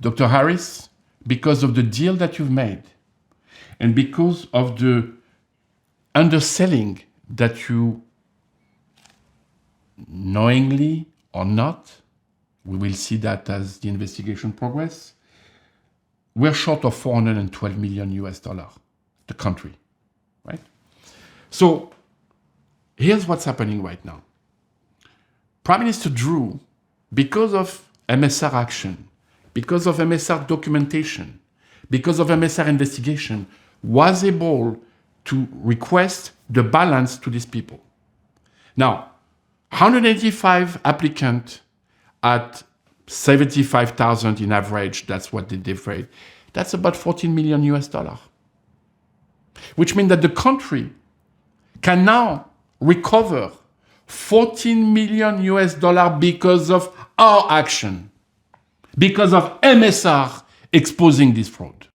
Dr. Harris, because of the deal that you've made and because of the underselling that you knowingly or not, we will see that as the investigation progress, we're short of 412 million US dollars, the country, right? So here's what's happening right now. Prime Minister Drew, because of MSR action, because of MSR documentation, because of MSR investigation, was able to request the balance to these people. Now, 185 applicants at 75,000 in average, that's what they defraud. That's about 14 million US dollars. Which means that the country can now recover 14 million US dollars because of our action, because of MSR exposing this fraud.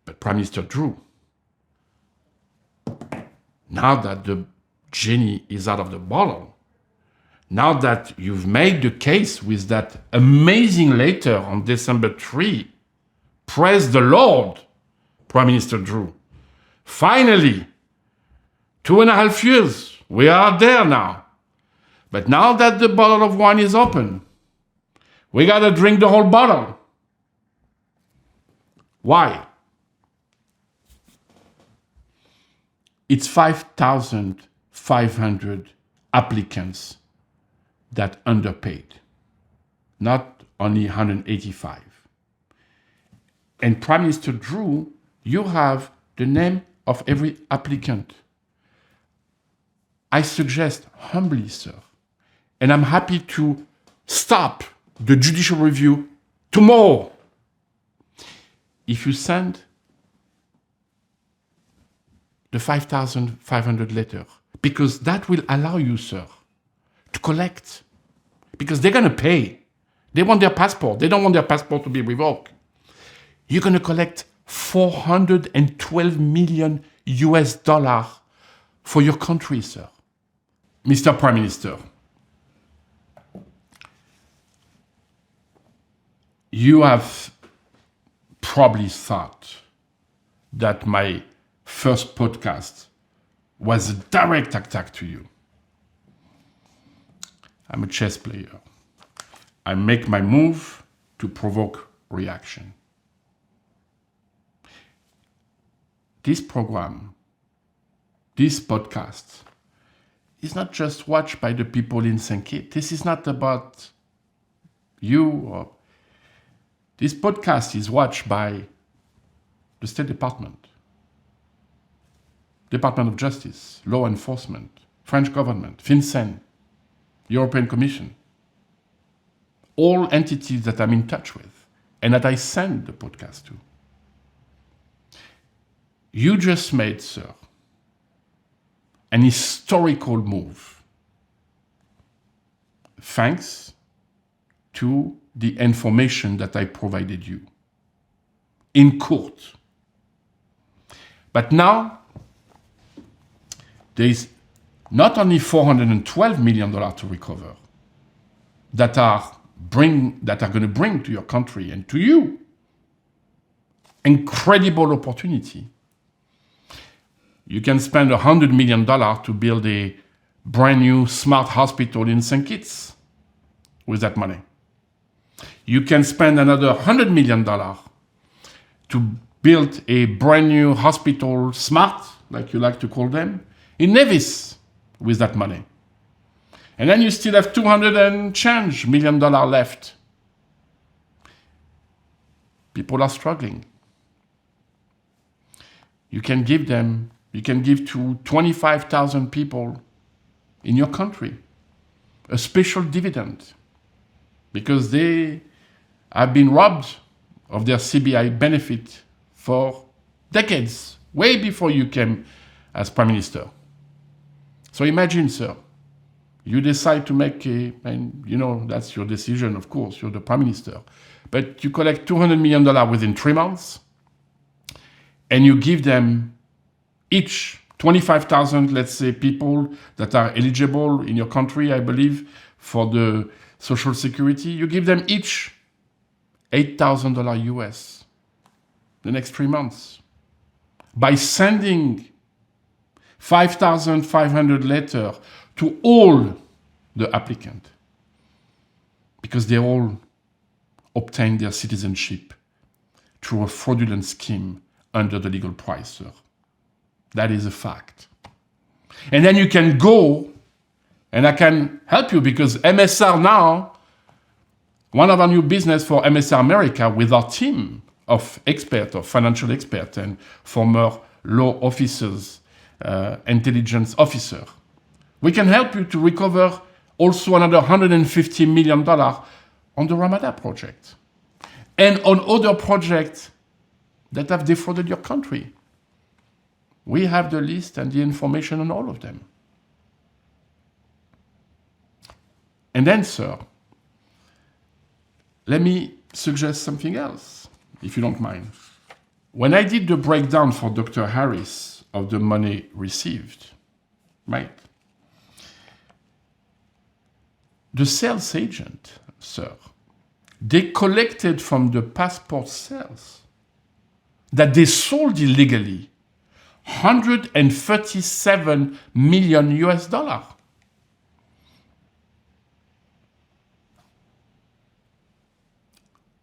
But Prime Minister Drew, now that the genie is out of the bottle, now that you've made the case with that amazing letter on December 3, praise the Lord, Prime Minister Drew. Finally, 2.5 years, we are there now. But now that the bottle of wine is open, we gotta drink the whole bottle. Why? It's 5,500 applicants that underpaid, not only 185. And Prime Minister Drew, you have the name of every applicant. I suggest humbly, sir, and I'm happy to stop the judicial review tomorrow. If you send the 5,500 letter, because that will allow you, sir, to collect. Because they're going to pay. They want their passport. They don't want their passport to be revoked. You're going to collect 412 million US dollars for your country, sir. Mr. Prime Minister, you have probably thought that my first podcast was a direct attack to you. I'm a chess player. I make my move to provoke reaction. This program, this podcast, is not just watched by the people in St. Kitts. This is not about you. Or this podcast is watched by the State Department, Department of Justice, Law Enforcement, French government, FinCEN, European Commission. all entities that I'm in touch with and that I send the podcast to. You just made, sir, an historical move thanks to the information that I provided you in court. But now, there is not only $412 million to recover that are going to bring to your country and to you incredible opportunity. You can spend $100 million to build a brand new smart hospital in St. Kitts with that money. You can spend another $100 million to build a brand new hospital, smart, like you like to call them, in Nevis with that money. And then you still have $200 and change million left. People are struggling. You can give to 25,000 people in your country a special dividend because they have been robbed of their CBI benefit for decades, way before you came as Prime Minister. So imagine, sir, you decide to make and you know, that's your decision, of course, you're the Prime Minister, but you collect $200 million within 3 months, and you give them each 25,000, let's say, people that are eligible in your country, I believe, for the Social Security, you give them each $8,000 US the next 3 months. By sending 5,500 letters to all the applicants, because they all obtained their citizenship through a fraudulent scheme under the legal price, sir. That is a fact. And then you can go, and I can help you because MSR now, one of our new business for MSR America with our team of experts, of financial experts and former law officers, intelligence officer, we can help you to recover also another $150 million on the Ramadan project and on other projects that have defrauded your country. We have the list and the information on all of them. And then, sir, let me suggest something else, if you don't mind. When I did the breakdown for Dr. Harris of the money received, right? The sales agent, sir, they collected from the passport sales that they sold illegally $137 million US.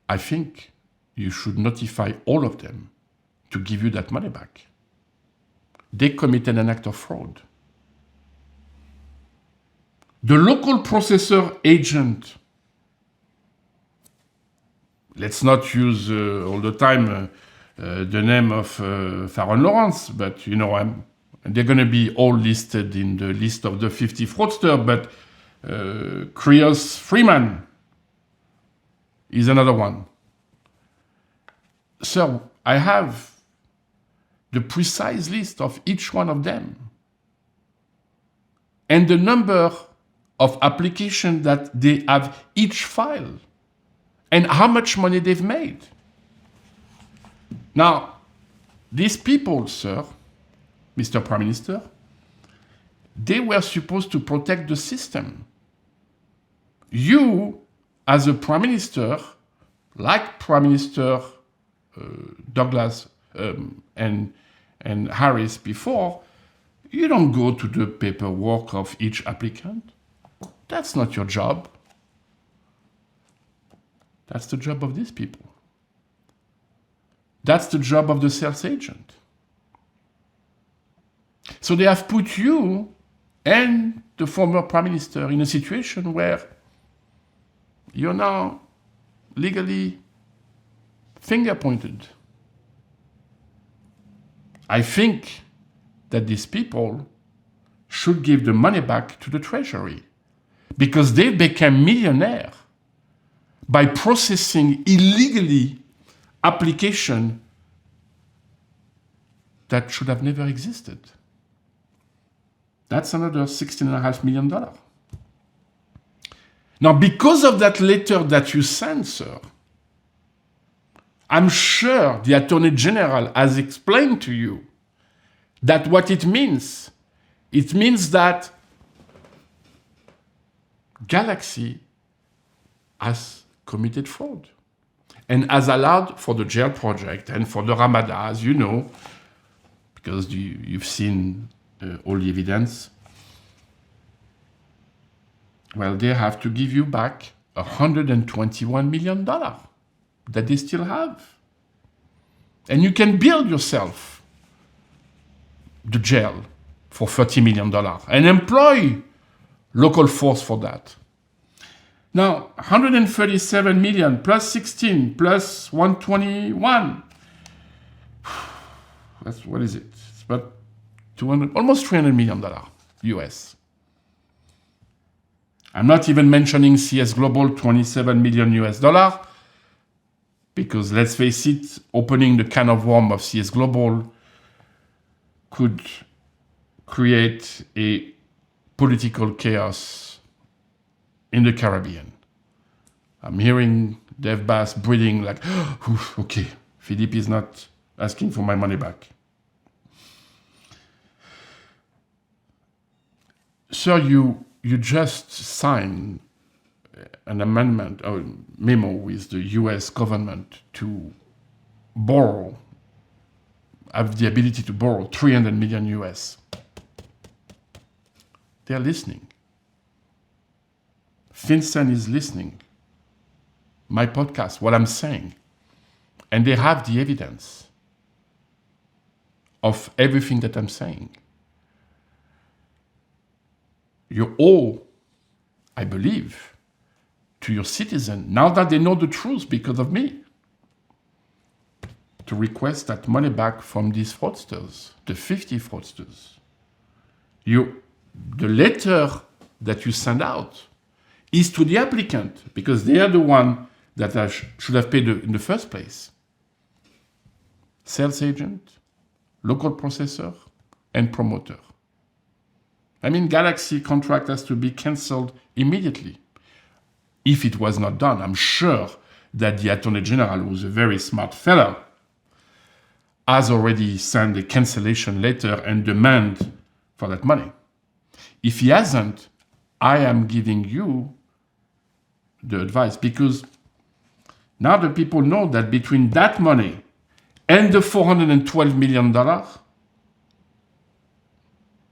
I think you should notify all of them to give you that money back. They committed an act of fraud. The local processor agent, let's not use all the time the name of Farron Lawrence, but you know, they're going to be all listed in the list of the 50 fraudsters, but Krios Freeman is another one. So I have the precise list of each one of them and the number of applications that they have each file and how much money they've made. Now, these people, sir, Mr. Prime Minister, they were supposed to protect the system. You, as a Prime Minister, like Prime Minister Douglas and Harris before, you don't go to the paperwork of each applicant. That's not your job. That's the job of these people. That's the job of the sales agent. So they have put you and the former Prime Minister in a situation where you're now legally finger-pointed. I think that these people should give the money back to the Treasury because they became millionaires by processing illegally application that should have never existed. That's another $16.5 million. Now, because of that letter that you sent, sir, I'm sure the Attorney General has explained to you that what it means that Galaxy has committed fraud and has allowed for the jail project and for the Ramada, as you know, because you've seen all the evidence. Well, they have to give you back $121 million that they still have. And you can build yourself the jail for $30 million and employ local force for that. Now, 137 million plus 16 plus 121. That's, what is it? It's about almost $300 million US. I'm not even mentioning CS Global, 27 million US dollar, because let's face it, opening the can of worms of CS Global could create a political chaos in the Caribbean. I'm hearing Dave Bass breathing like, oh, okay, Philippe is not asking for my money back. Sir, you just signed an amendment or memo with the US government to borrow, have the ability to borrow 300 million US. They're listening. FinCEN is listening. My podcast, what I'm saying. And they have the evidence of everything that I'm saying. You owe, I believe, to your citizen, now that they know the truth because of me, to request that money back from these fraudsters, the 50 fraudsters. The letter that you send out is to the applicant, because they are the one that should have paid in the first place. Sales agent, local processor, and promoter. I mean, Galaxy contract has to be cancelled immediately. If it was not done, I'm sure that the Attorney General, who's a very smart fellow, has already sent a cancellation letter and demand for that money. If he hasn't, I am giving you the advice, because now the people know that between that money and the $412 million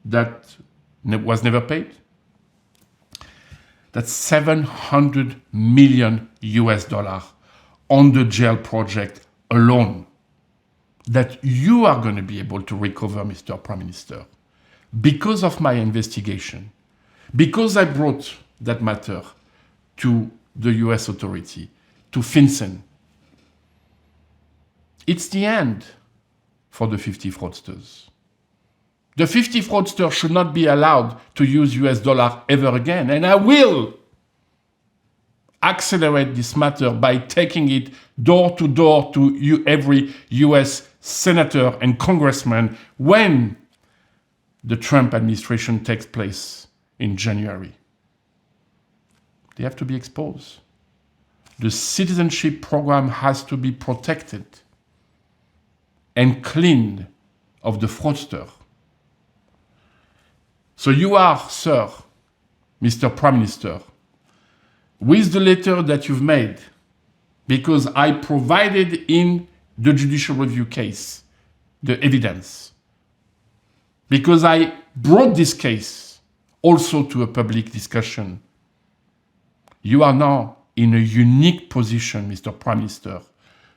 that was never paid, that's 700 million US dollars on the jail project alone that you are going to be able to recover, Mr. Prime Minister, because of my investigation, because I brought that matter to the US authority, to FinCEN. It's the end for the 50 fraudsters. The 50 fraudsters should not be allowed to use US dollar ever again. And I will accelerate this matter by taking it door to door to every US senator and congressman when the Trump administration takes place in January. They have to be exposed. The citizenship program has to be protected and cleaned of the fraudster. So you are, sir, Mr. Prime Minister, with the letter that you've made, because I provided in the judicial review case the evidence, because I brought this case also to a public discussion, you are now in a unique position, Mr. Prime Minister,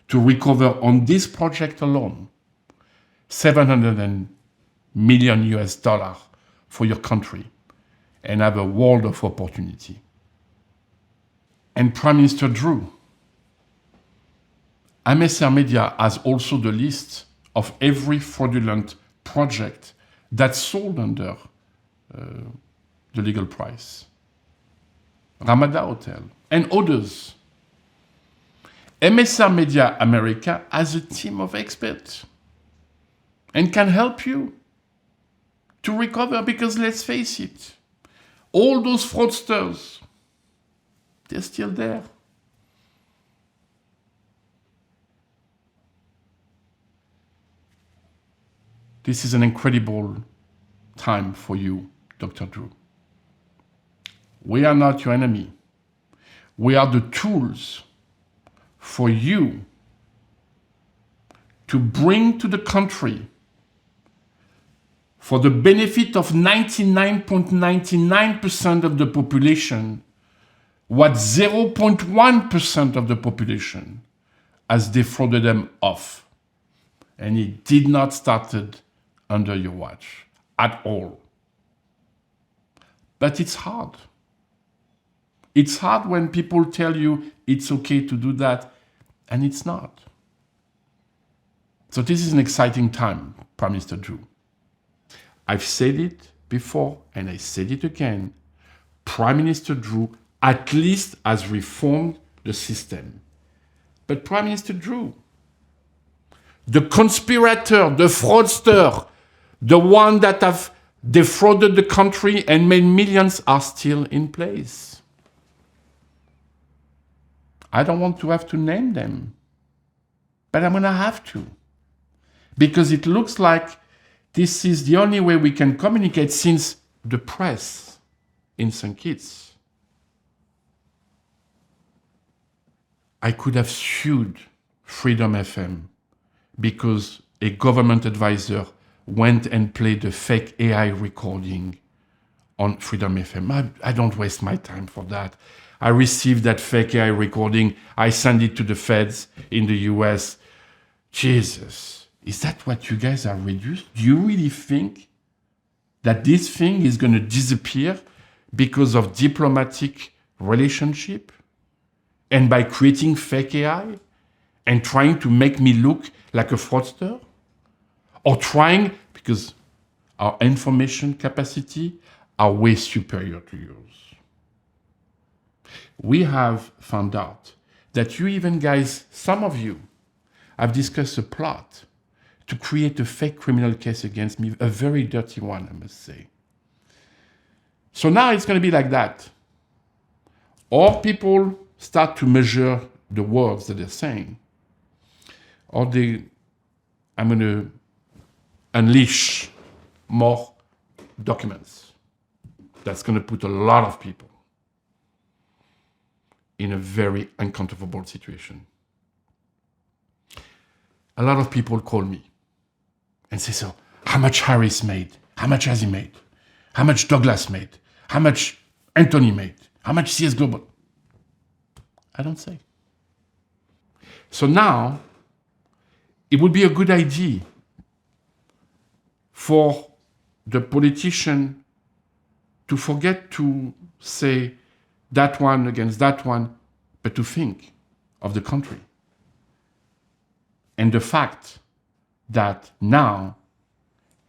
to recover on this project alone 700 million US dollars for your country and have a world of opportunity. And Prime Minister Drew, MSR Media has also the list of every fraudulent project that's sold under the legal price. Ramada Hotel and others. MSR Media America has a team of experts and can help you to recover, because let's face it, all those fraudsters, they're still there. This is an incredible time for you, Dr. Drew. We are not your enemy. We are the tools for you to bring to the country, for the benefit of 99.99% of the population, what 0.1% of the population has defrauded them of. And it did not started under your watch at all. But it's hard. It's hard when people tell you it's okay to do that, and it's not. So this is an exciting time, Prime Minister Drew. I've said it before, and I said it again. Prime Minister Drew at least has reformed the system. But Prime Minister Drew, the conspirator, the fraudster, the one that have defrauded the country and made millions are still in place. I don't want to have to name them, but I'm going to have to. Because it looks like this is the only way we can communicate, since the press in St. Kitts. I could have sued Freedom FM because a government advisor went and played a fake AI recording on Freedom FM. I don't waste my time for that. I received that fake AI recording. I sent it to the feds in the US. Jesus, is that what you guys are reduced? Do you really think that this thing is going to disappear because of diplomatic relationship? And by creating fake AI and trying to make me look like a fraudster? Or trying, because our information capacity are way superior to yours. We have found out that you even guys, some of you, have discussed a plot to create a fake criminal case against me, a very dirty one, I must say. So now it's going to be like that. Or people start to measure the words that they're saying, or I'm going to unleash more documents. That's going to put a lot of people in a very uncomfortable situation. A lot of people call me and say, so how much Harris made? How much has he made? How much Douglas made? How much Anthony made? How much CS Global? I don't say. So now, it would be a good idea for the politician to forget to say that one against that one, but to think of the country. And the fact that now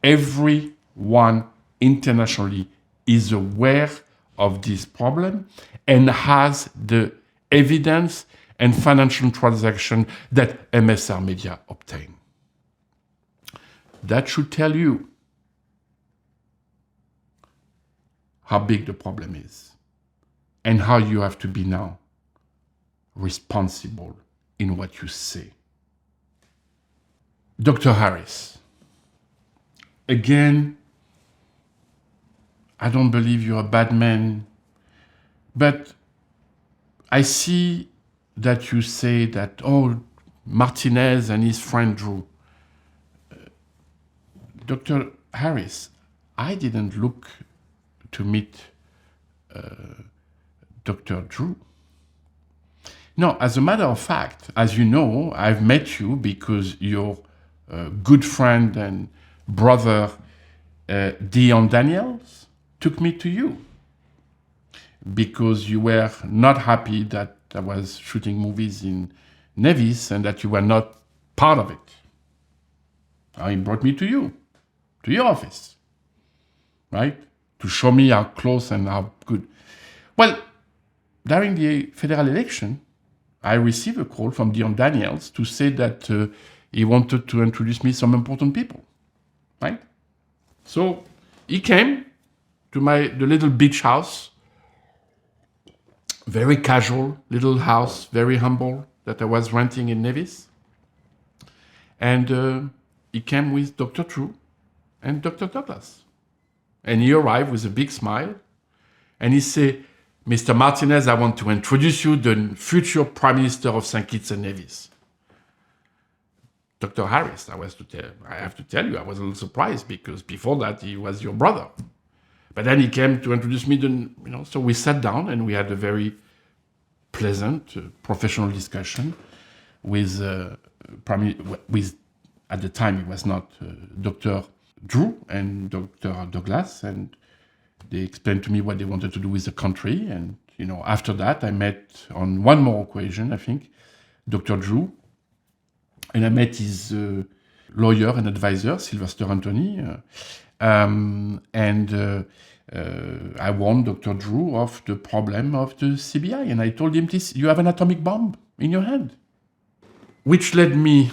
everyone internationally is aware of this problem and has the evidence and financial transaction that MSR Media obtained. That should tell you how big the problem is and how you have to be now responsible in what you say. Dr. Harris, again, I don't believe you're a bad man, but I see that you say that, oh, Martinez and his friend Drew. Dr. Harris, I didn't look to meet Dr. Drew. No, as a matter of fact, as you know, I've met you because your good friend and brother, Dion Daniels, took me to you because you were not happy that I was shooting movies in Nevis and that you were not part of it. He brought me to you, to your office, right? To show me how close and how good. Well, during the federal election, I received a call from Dion Daniels to say that he wanted to introduce me some important people, right? So he came to the little beach house, very casual little house, very humble, that I was renting in Nevis. And he came with Dr. Drew and Dr. Douglas. And he arrived with a big smile. And he said, Mr. Martinez, I want to introduce you to the future Prime Minister of St. Kitts and Nevis. Dr. Harris, I have to tell you, I was a little surprised because before that, he was your brother. But then he came to introduce me, so we sat down and we had a very pleasant, professional discussion with, at the time, it was not Dr. Drew and Dr. Douglas, and they explained to me what they wanted to do with the country. And, after that, I met on one more occasion, I think, Dr. Drew, and I met his lawyer and advisor, Sylvester Anthony, and I warned Dr. Drew of the problem of the CBI, and I told him, this, you have an atomic bomb in your hand. Which led me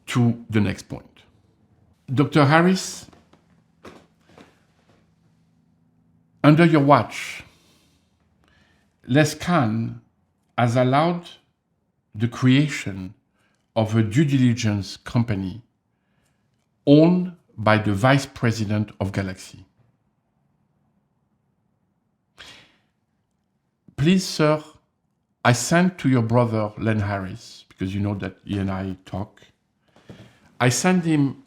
to the next point. Dr. Harris, under your watch, Les Khan has allowed the creation of a due diligence company owned by the vice president of Galaxy. Please, sir, I sent to your brother, Len Harris, because you know that he and I talk. I sent him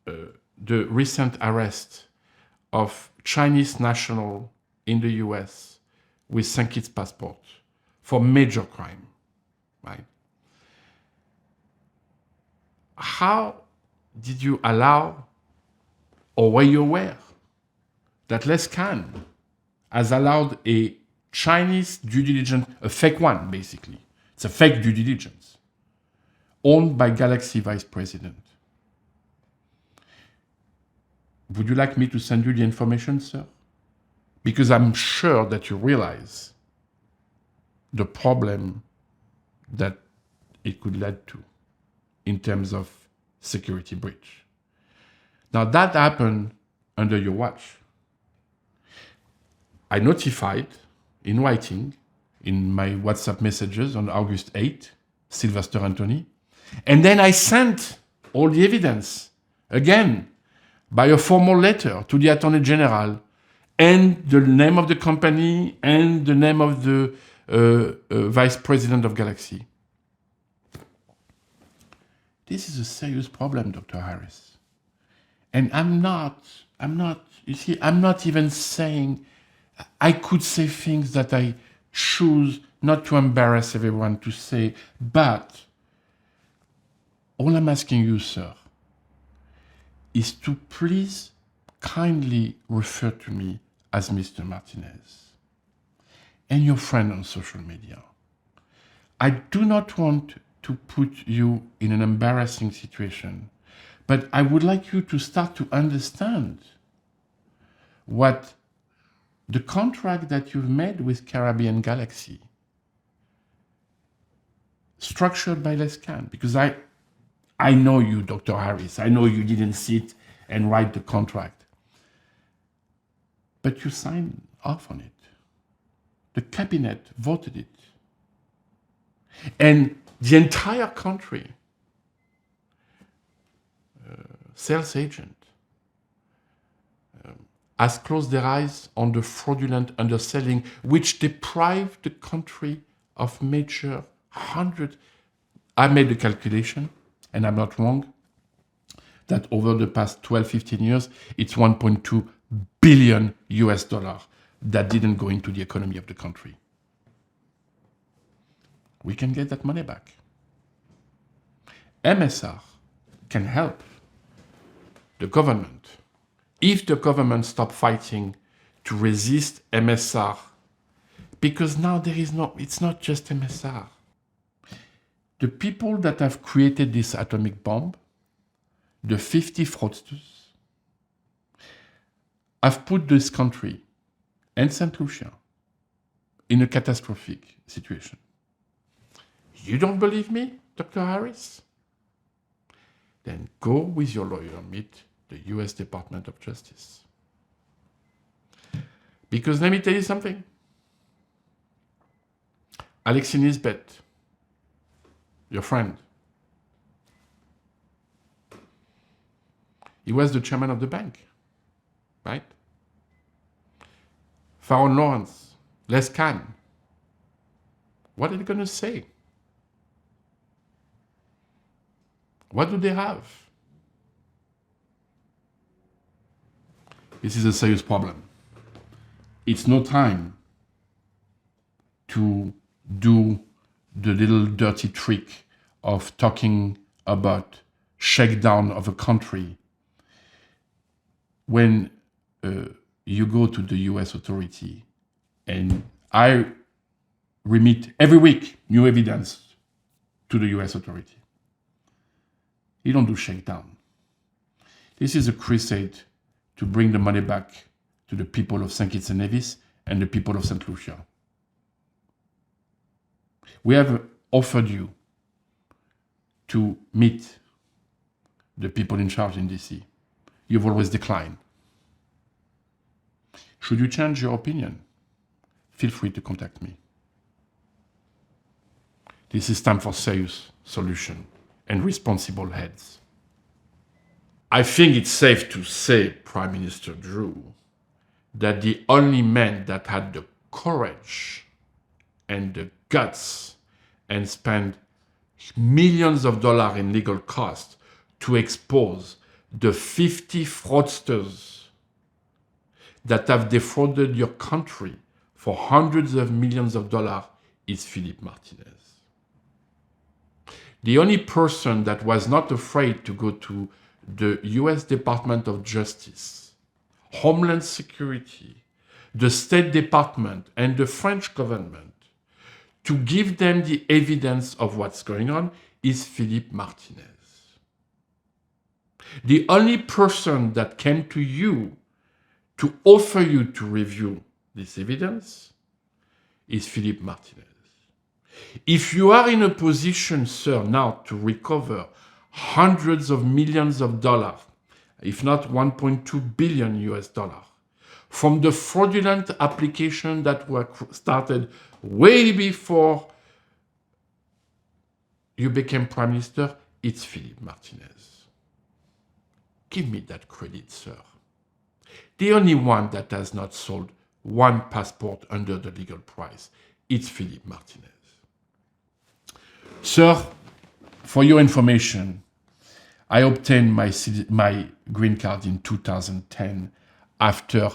the recent arrest of Chinese national in the US with St. Kitts passport for major crime, right? How did you allow, or were you aware, that Les Khan has allowed a Chinese due diligence, a fake one, basically. It's a fake due diligence, owned by Galaxy vice president. Would you like me to send you the information, sir? Because I'm sure that you realize the problem that it could lead to in terms of security breach. Now that happened under your watch. I notified in writing in my WhatsApp messages on August 8, Sylvester Anthony, and then I sent all the evidence again by a formal letter to the Attorney General and the name of the company and the name of the Vice President of Galaxy. This is a serious problem, Dr. Harris. And I'm not even saying, I could say things that I choose not to embarrass everyone to say, but all I'm asking you, sir, is to please kindly refer to me as Mr. Martinez and your friend on social media. I do not want to put you in an embarrassing situation, but I would like you to start to understand what the contract that you've made with Caribbean Galaxy, structured by Les Khan, because I know you, Dr. Harris. I know you didn't sit and write the contract, but you signed off on it. The cabinet voted it. And the entire country, sales agent, has closed their eyes on the fraudulent underselling, which deprived the country of major hundred. I made the calculation, and I'm not wrong, that over the past 12, 15 years, it's 1.2 billion US dollars that didn't go into the economy of the country. We can get that money back. MSR can help the government. If the government stop fighting to resist MSR, because now it's not just MSR. The people that have created this atomic bomb, the 50 fraudsters, have put this country and St. Lucia in a catastrophic situation. You don't believe me, Dr. Harris? Then go with your lawyer, meet the US Department of Justice. Because let me tell you something. Alexei Nisbet, your friend, he was the chairman of the bank, right? Farron Lawrence, Les Kahn. What are they going to say? What do they have? This is a serious problem. It's no time to do the little dirty trick of talking about shakedown of a country when you go to the US authority, and I remit every week new evidence to the US authority. You don't do shakedown. This is a crusade to bring the money back to the people of St. Kitts and Nevis and the people of St. Lucia. We have offered you to meet the people in charge in DC. You've always declined. Should you change your opinion, feel free to contact me. This is time for serious solution and responsible heads. I think it's safe to say, Prime Minister Drew, that the only man that had the courage and the guts and spent millions of dollars in legal costs to expose the 50 fraudsters that have defrauded your country for hundreds of millions of dollars is Philippe Martinez. The only person that was not afraid to go to the US Department of Justice, Homeland Security, the State Department, and the French government to give them the evidence of what's going on is Philippe Martinez. The only person that came to you to offer you to review this evidence is Philippe Martinez. If you are in a position, sir, now to recover hundreds of millions of dollars, if not 1.2 billion US dollars, from the fraudulent application that were started way before you became Prime Minister, it's Philippe Martinez. Give me that credit, sir. The only one that has not sold one passport under the legal price, it's Philippe Martinez. Sir, for your information, I obtained my green card in 2010 after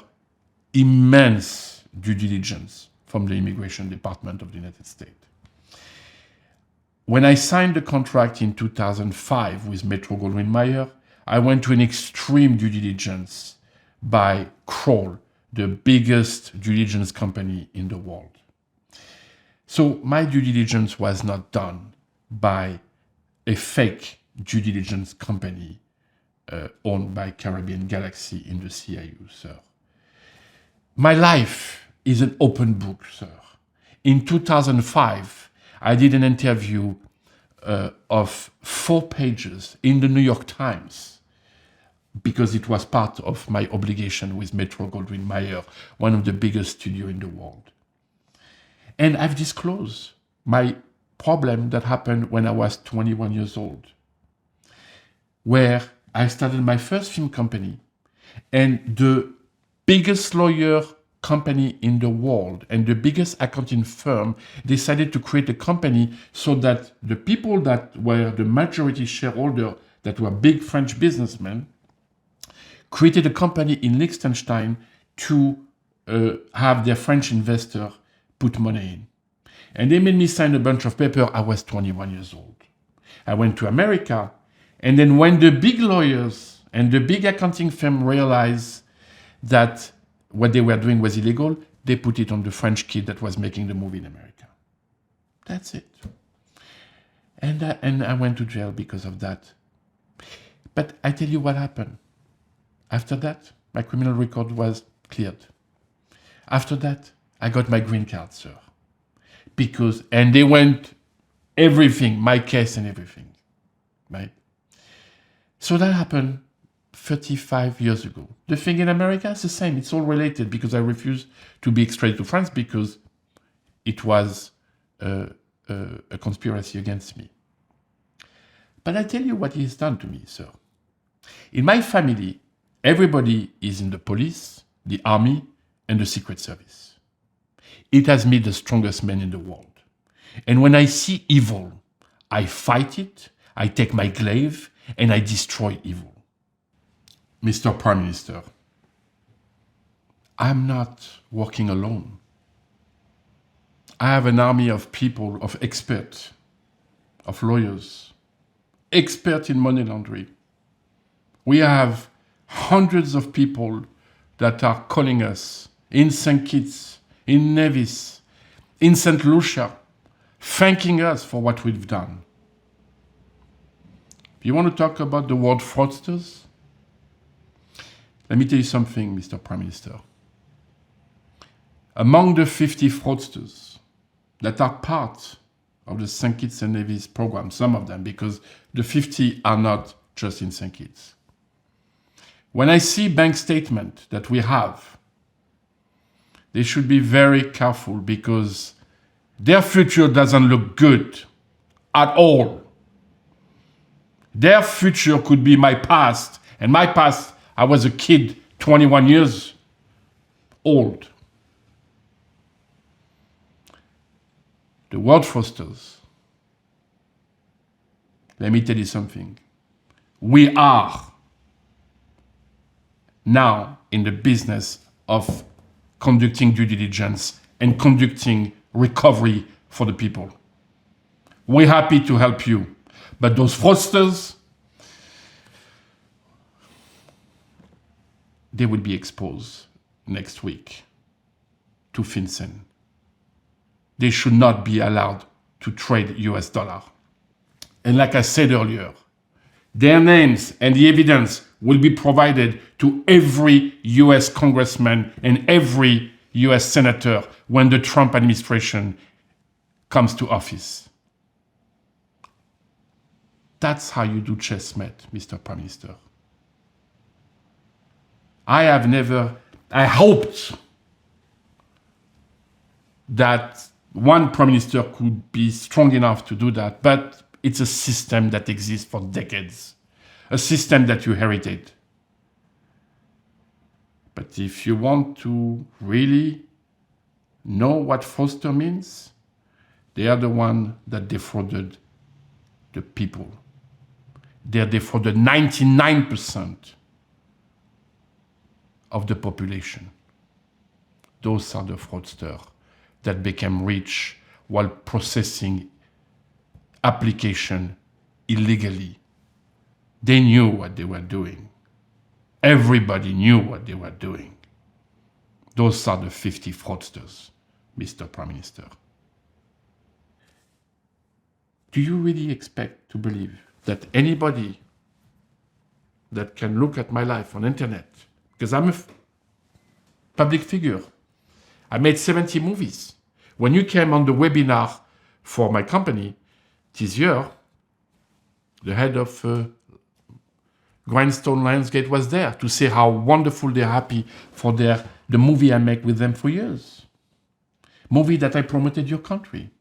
immense due diligence from the Immigration Department of the United States. When I signed the contract in 2005 with Metro-Goldwyn-Mayer, I went to an extreme due diligence by Kroll, the biggest due diligence company in the world. So my due diligence was not done by a fake due diligence company owned by Caribbean Galaxy in the CIU, sir. My life is an open book, sir. In 2005, I did an interview of 4 pages in the New York Times because it was part of my obligation with Metro-Goldwyn-Mayer, one of the biggest studios in the world. And I've disclosed my problem that happened when I was 21 years old, where I started my first film company, and the biggest lawyer company in the world and the biggest accounting firm decided to create a company so that the people that were the majority shareholder, that were big French businessmen, created a company in Liechtenstein to have their French investor put money in. And they made me sign a bunch of paper. I was 21 years old. I went to America. And then when the big lawyers and the big accounting firm realized that what they were doing was illegal, they put it on the French kid that was making the movie in America. That's it. And I went to jail because of that. But I tell you what happened. After that, my criminal record was cleared. After that, I got my green card, sir. And they went everything, my case and everything, right? So that happened 35 years ago. The thing in America is the same. It's all related because I refused to be extradited to France because it was a conspiracy against me. But I tell you what he has done to me, sir. In my family, everybody is in the police, the army, and the Secret Service. It has made the strongest man in the world. And when I see evil, I fight it, I take my glaive, and I destroy evil. Mr. Prime Minister, I'm not working alone. I have an army of people, of experts, of lawyers, experts in money laundering. We have hundreds of people that are calling us in St. Kitts, in Nevis, in St. Lucia, thanking us for what we've done. You want to talk about the word fraudsters? Let me tell you something, Mr. Prime Minister. Among the 50 fraudsters that are part of the St. Kitts and Nevis program, some of them, because the 50 are not just in St. Kitts. When I see bank statement that we have, they should be very careful because their future doesn't look good at all. Their future could be my past. And my past, I was a kid, 21 years old. The word fraudsters, let me tell you something. We are now in the business of conducting due diligence and conducting recovery for the people. We're happy to help you. But those fraudsters, they will be exposed next week to FinCEN. They should not be allowed to trade US dollar. And like I said earlier, their names and the evidence will be provided to every US congressman and every US senator when the Trump administration comes to office. That's how you do chessmet, Mr. Prime Minister. I hoped that one Prime Minister could be strong enough to do that, but it's a system that exists for decades, a system that you inherited. But if you want to really know what fraudster means, they are the one that defrauded the people. They defrauded 99% of the population. Those are the fraudsters that became rich while processing application illegally. They knew what they were doing. Everybody knew what they were doing. Those are the 50 fraudsters, Mr. Prime Minister. Do you really expect to believe that anybody that can look at my life on internet, because I'm a public figure, I made 70 movies. When you came on the webinar for my company this year, the head of Grindstone Lionsgate was there to say how wonderful they're happy for the movie I make with them for years. Movie that I promoted your country.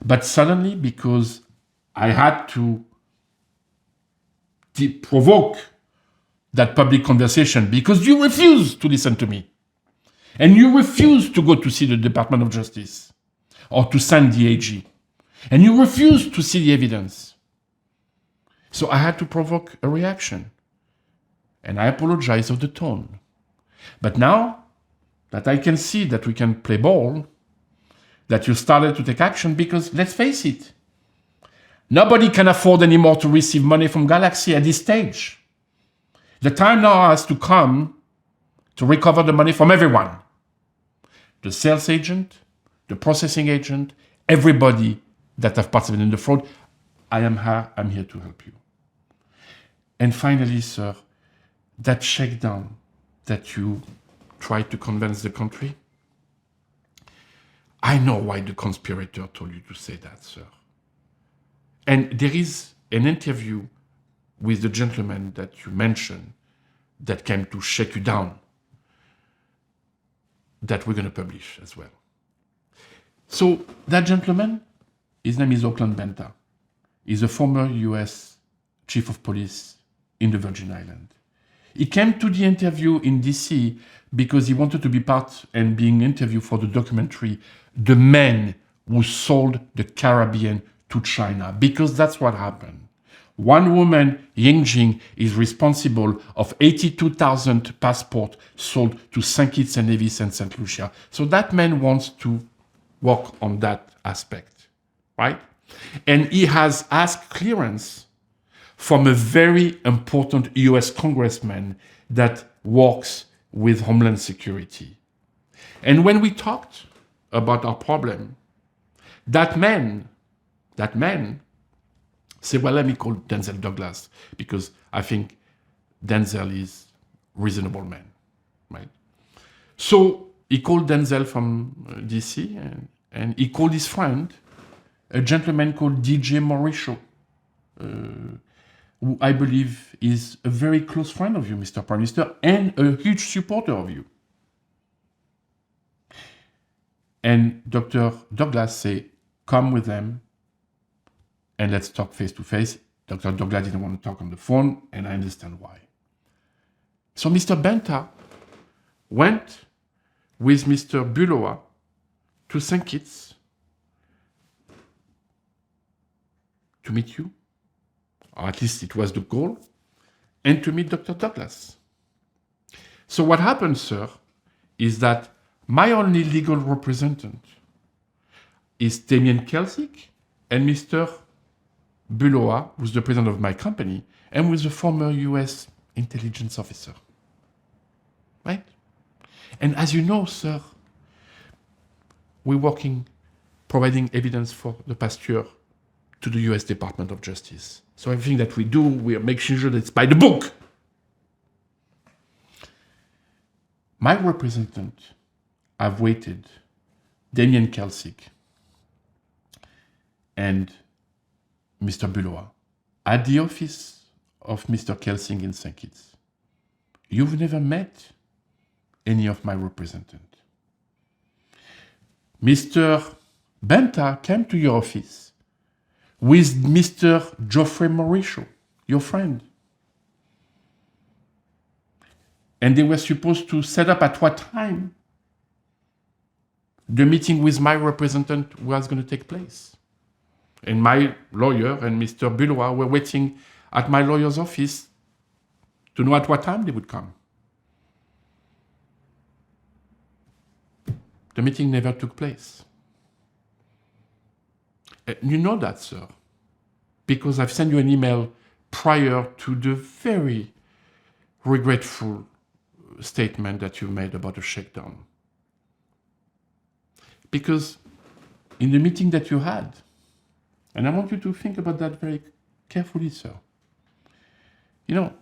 But suddenly, because I had to provoke that public conversation, because you refused to listen to me, and you refused to go to see the Department of Justice, or to send the AG, and you refused to see the evidence. So I had to provoke a reaction. And I apologize of the tone. But now that I can see that we can play ball, that you started to take action, because let's face it, nobody can afford anymore to receive money from Galaxy at this stage. The time now has to come to recover the money from everyone. The sales agent, the processing agent, everybody that have participated in the fraud. I'm here to help you. And finally, sir, that shakedown that you tried to convince the country, I know why the conspirator told you to say that, sir. And there is an interview with the gentleman that you mentioned that came to shake you down that we're going to publish as well. So that gentleman, his name is Auckland Benta. He's a former US chief of police in the Virgin Islands. He came to the interview in DC because he wanted to be part and being interviewed for the documentary, The Men Who Sold the Caribbean to China, because that's what happened. One woman, Ying Jing, is responsible of 82,000 passports sold to St. Kitts and Nevis and St. Lucia. So that man wants to work on that aspect, right? And he has asked clearance from a very important US congressman that works with Homeland Security. And when we talked about our problem, that man said, well, let me call Denzel Douglas, because I think Denzel is a reasonable man, right? So he called Denzel from DC, and he called his friend, a gentleman called DJ Mauricio, who I believe is a very close friend of you, Mr. Prime Minister, and a huge supporter of you. And Dr. Douglas said, come with them and let's talk face to face. Dr. Douglas didn't want to talk on the phone, and I understand why. So Mr. Benta went with Mr. Buloa to St. Kitts to meet you, or at least it was the goal, and to meet Dr. Douglas. So what happened, sir, is that my only legal representative is Damien Kelsick and Mr. Buloa, who's the president of my company, and who is a former US intelligence officer. Right? And as you know, sir, we're working, providing evidence for the past year to the US Department of Justice. So everything that we do, we are making sure that it's by the book. My representative, I've waited, Damien Kelsick and Mr. Buloa, at the office of Mr. Kelsick in St. Kitts. You've never met any of my representatives. Mr. Benta came to your office with Mr. Geoffrey Mauricio, your friend. And they were supposed to set up at what time the meeting with my representative was going to take place. And my lawyer and Mr. Buloa were waiting at my lawyer's office to know at what time they would come. The meeting never took place. You know that, sir, because I've sent you an email prior to the very regretful statement that you made about the shakedown. Because in the meeting that you had, and I want you to think about that very carefully, sir. You know,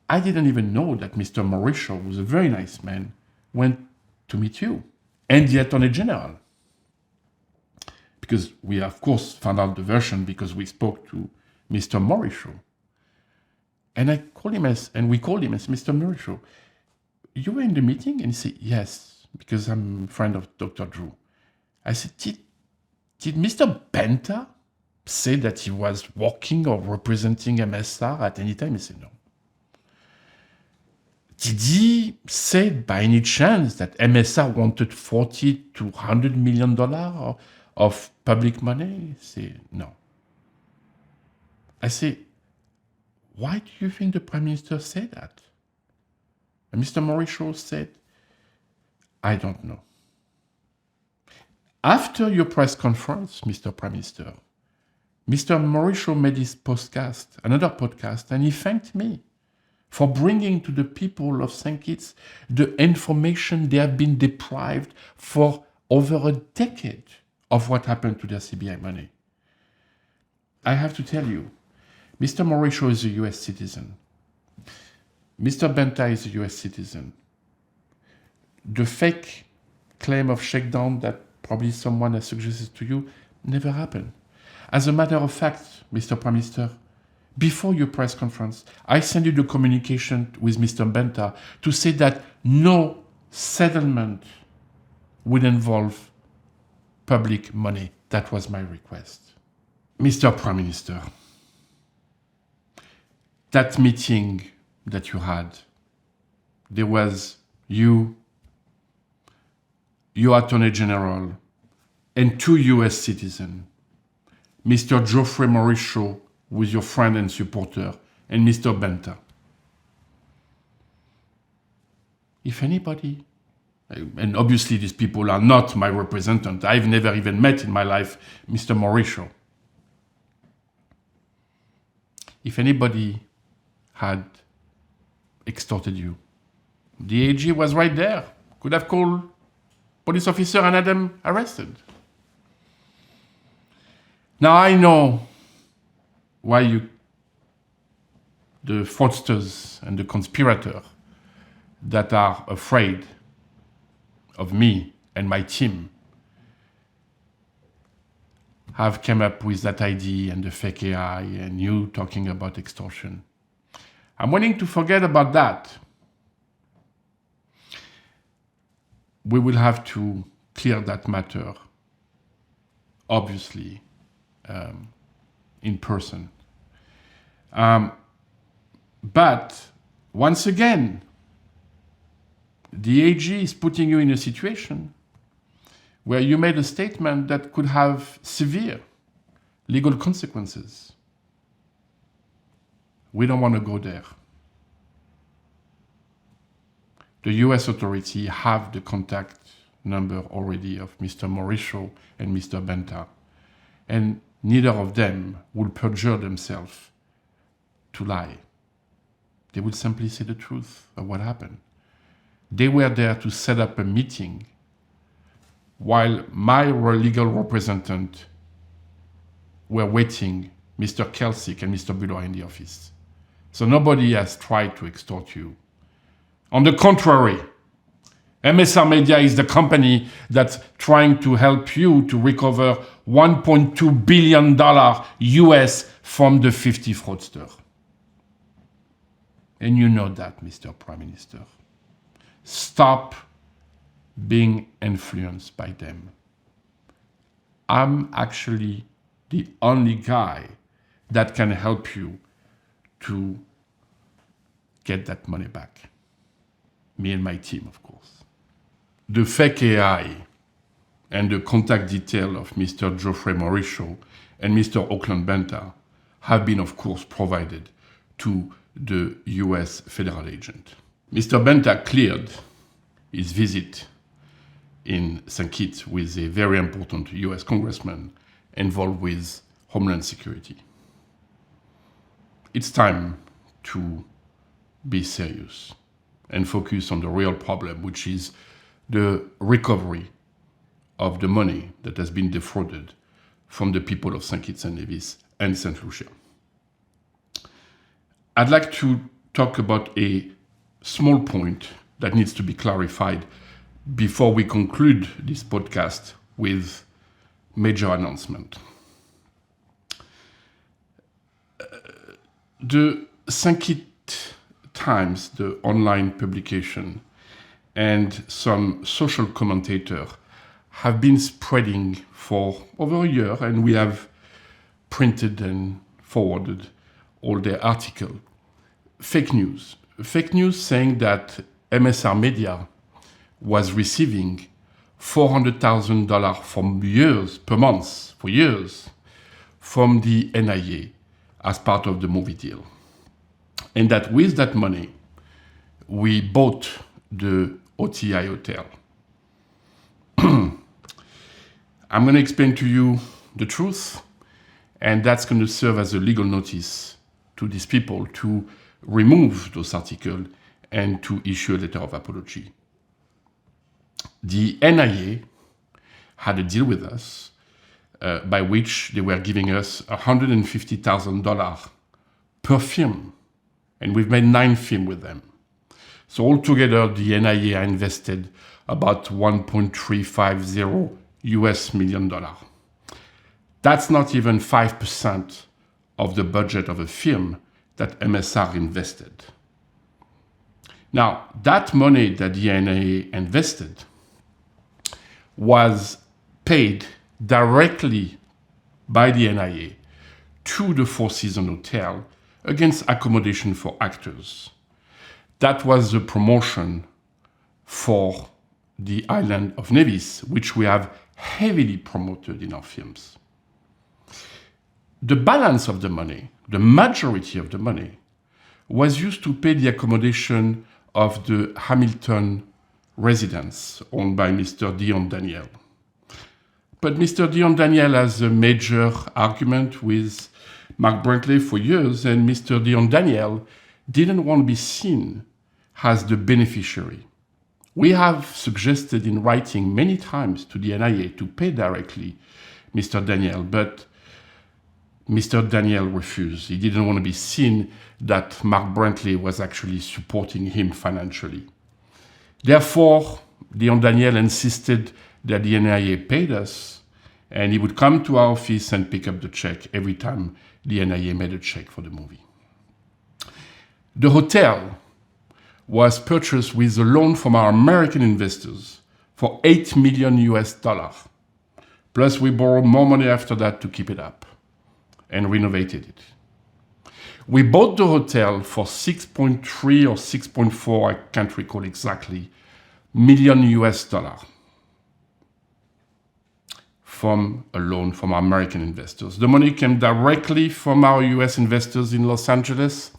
I didn't even know that Mr. Mauricio, who's a very nice man, went to meet you and the Attorney General. Because we, of course, found out the version because we spoke to Mr. Mauricio. And I called him and we called him as Mr. Mauricio. You were in the meeting? And he said, yes, because I'm a friend of Dr. Drew. I said, did Mr. Benta say that he was working or representing MSR at any time? He said, no. Did he say by any chance that MSR wanted $40 to $100 million of public money? He said, no. I say, why do you think the Prime Minister said that? And Mr. Mauricio said, I don't know. After your press conference, Mr. Prime Minister, Mr. Mauricio made his podcast, another podcast, and he thanked me for bringing to the people of St. Kitts the information they have been deprived for over a decade of what happened to their CBI money. I have to tell you, Mr. Mauricio is a US citizen. Mr. Benta is a US citizen. The fake claim of shakedown that probably someone has suggested to you never happened. As a matter of fact, Mr. Prime Minister, before your press conference, I sent you the communication with Mr. Benta to say that no settlement would involve public money. That was my request. Mr. Prime Minister, that meeting that you had, there was you, your Attorney General, and 2 US citizens, Mr. Geoffrey Morisot, who is your friend and supporter, and Mr. Benta. If anybody, and obviously these people are not my representative, I've never even met in my life Mr. Morisot. If anybody had extorted you, the AG was right there, could have called police officer and had them arrested. Now I know why the fraudsters and the conspirators that are afraid of me and my team have come up with that ID and the fake AI and you talking about extortion. I'm willing to forget about that. We will have to clear that matter, obviously, in person. But once again, the AG is putting you in a situation where you made a statement that could have severe legal consequences. We don't want to go there. The US authority have the contact number already of Mr. Morisot and Mr. Benta, and neither of them will perjure themselves to lie. They will simply say the truth of what happened. They were there to set up a meeting while my legal representative were waiting, Mr. Kelsick and Mr. Buller in the office. So nobody has tried to extort you. On the contrary, MSR Media is the company that's trying to help you to recover $1.2 billion US from the 50 fraudsters. And you know that, Mr. Prime Minister. Stop being influenced by them. I'm actually the only guy that can help you to get that money back. Me and my team, of course. The fake AI and the contact detail of Mr. Geoffrey Morisot and Mr. Auckland Benta have been, of course, provided to the US federal agent. Mr. Benta cleared his visit in St. Kitts with a very important US congressman involved with Homeland Security. It's time to be serious and focus on the real problem, which is the recovery of the money that has been defrauded from the people of St. Kitts and Nevis and St. Lucia. I'd like to talk about a small point that needs to be clarified before we conclude this podcast with major announcement. The St. Kitts Times, the online publication, and some social commentators have been spreading for over a year, and we have printed and forwarded all their articles. Fake news saying that MSR Media was receiving $400,000 from years per month for years from the NIA as part of the movie deal. And that with that money, we bought the OTI hotel. I'm going to explain to you the truth, and that's going to serve as a legal notice to these people to remove those articles and to issue a letter of apology. The NIA had a deal with us by which they were giving us $150,000 per film, and we've made 9 films with them. So altogether, the NIA invested about $1.350 US million. That's not even 5% of the budget of a film that MSR invested. Now, that money that the NIA invested was paid directly by the NIA to the Four Seasons Hotel against accommodation for actors. That was the promotion for the island of Nevis, which we have heavily promoted in our films. The balance of the money, the majority of the money, was used to pay the accommodation of the Hamilton residence owned by Mr. Dion Daniel. But Mr. Dion Daniel has a major argument with Mark Brantley for years, and Mr. Dion Daniel didn't want to be seen as the beneficiary. We have suggested in writing many times to the NIA to pay directly Mr. Daniel, but Mr. Daniel refused. He didn't want to be seen that Mark Brantley was actually supporting him financially. Therefore, Dion Daniel insisted that the NIA paid us, and he would come to our office and pick up the check every time the NIA made a check for the movie. The hotel was purchased with a loan from our American investors for $8 million US. Plus, we borrowed more money after that to keep it up and renovated it. We bought the hotel for 6.3 or 6.4, I can't recall exactly, million US dollar from a loan from our American investors. The money came directly from our US investors in Los Angeles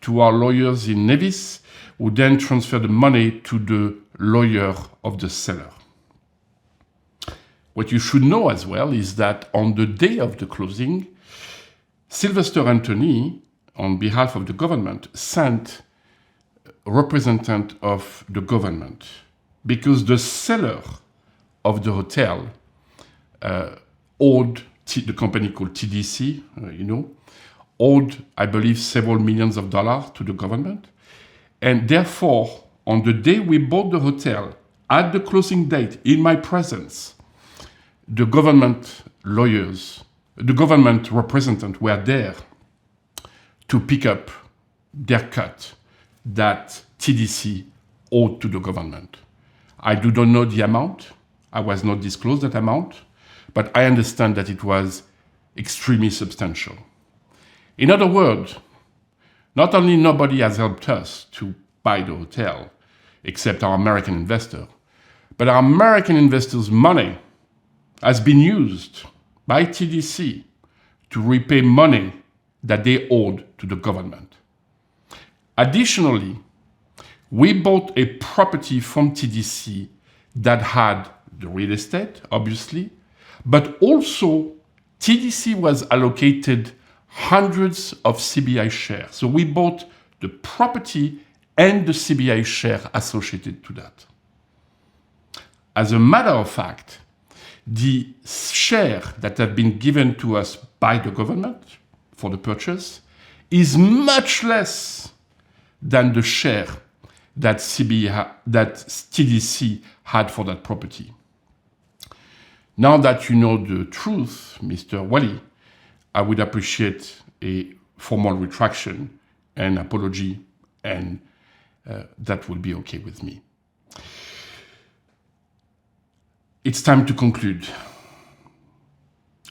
to our lawyers in Nevis, who then transferred the money to the lawyer of the seller. What you should know as well is that on the day of the closing, Sylvester Anthony, on behalf of the government, sent a representative of the government because the seller of the hotel owed the company called TDC, owed, I believe, several millions of dollars to the government. And therefore, on the day we bought the hotel, at the closing date, in my presence, the government lawyers, the government representatives were there to pick up their cut that TDC owed to the government. I do not know the amount. I was not disclosed that amount, but I understand that it was extremely substantial. In other words, not only nobody has helped us to buy the hotel, except our American investor, but our American investors' money has been used by TDC to repay money that they owed to the government. Additionally, we bought a property from TDC that had the real estate, obviously, but also TDC was allocated hundreds of CBI shares. So we bought the property and the CBI share associated to that. As a matter of fact, the share that have been given to us by the government for the purchase is much less than the share that TDC had for that property. Now that you know the truth, Mr. Wally, I would appreciate a formal retraction and apology, and that will be okay with me. It's time to conclude.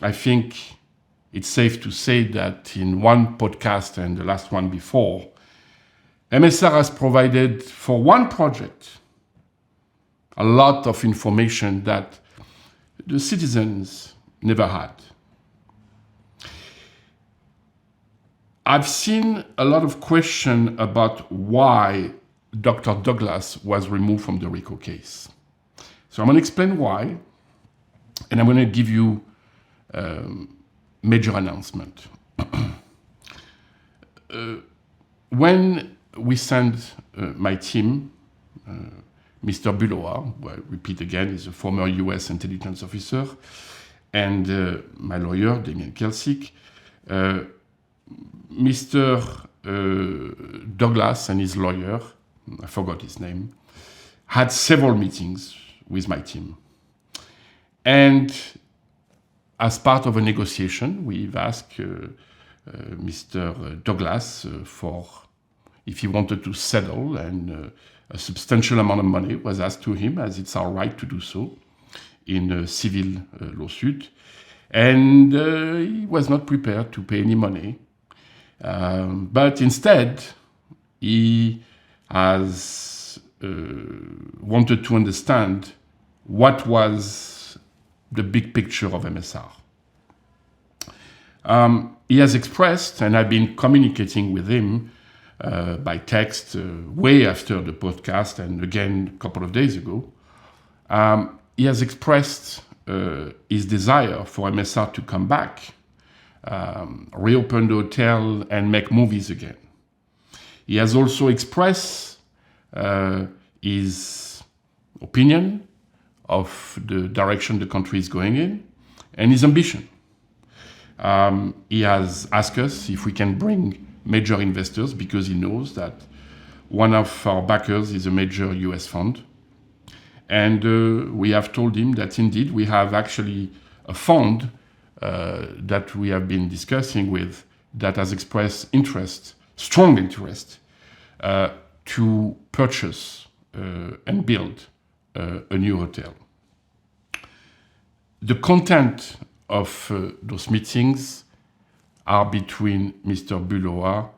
I think it's safe to say that in one podcast and the last one before, MSR has provided for one project a lot of information that the citizens never had. I've seen a lot of questions about why Dr. Douglas was removed from the RICO case. So I'm going to explain why, and I'm going to give you a major announcement. When we sent my team, Mr. Buloa, who I repeat again is a former US intelligence officer, and my lawyer, Damien Kelsick, Mr. Douglas and his lawyer, I forgot his name, had several meetings with my team. And as part of a negotiation, we've asked Mr. Douglas for if he wanted to settle, and a substantial amount of money was asked to him, as it's our right to do so in a civil lawsuit. And he was not prepared to pay any money. But instead, he has wanted to understand what was the big picture of MSR. He has expressed, and I've been communicating with him by text way after the podcast, and again a couple of days ago. He has expressed his desire for MSR to come back, reopen the hotel, and make movies again. He has also expressed his opinion of the direction the country is going in and his ambition. He has asked us if we can bring major investors, because he knows that one of our backers is a major US fund. And we have told him that indeed we have actually a fund that we have been discussing with that has expressed interest, strong interest, to purchase and build a new hotel. The content of those meetings are between Mr. Bulloa,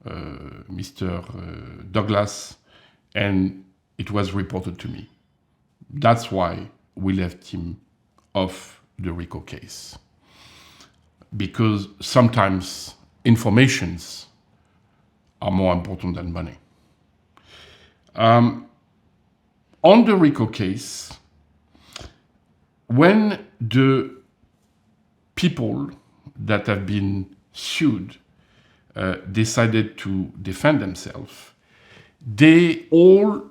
Mr. Douglas, and it was reported to me. That's why we left him off the RICO case. Because sometimes informations are more important than money. On the RICO case, when the people that have been sued decided to defend themselves, they all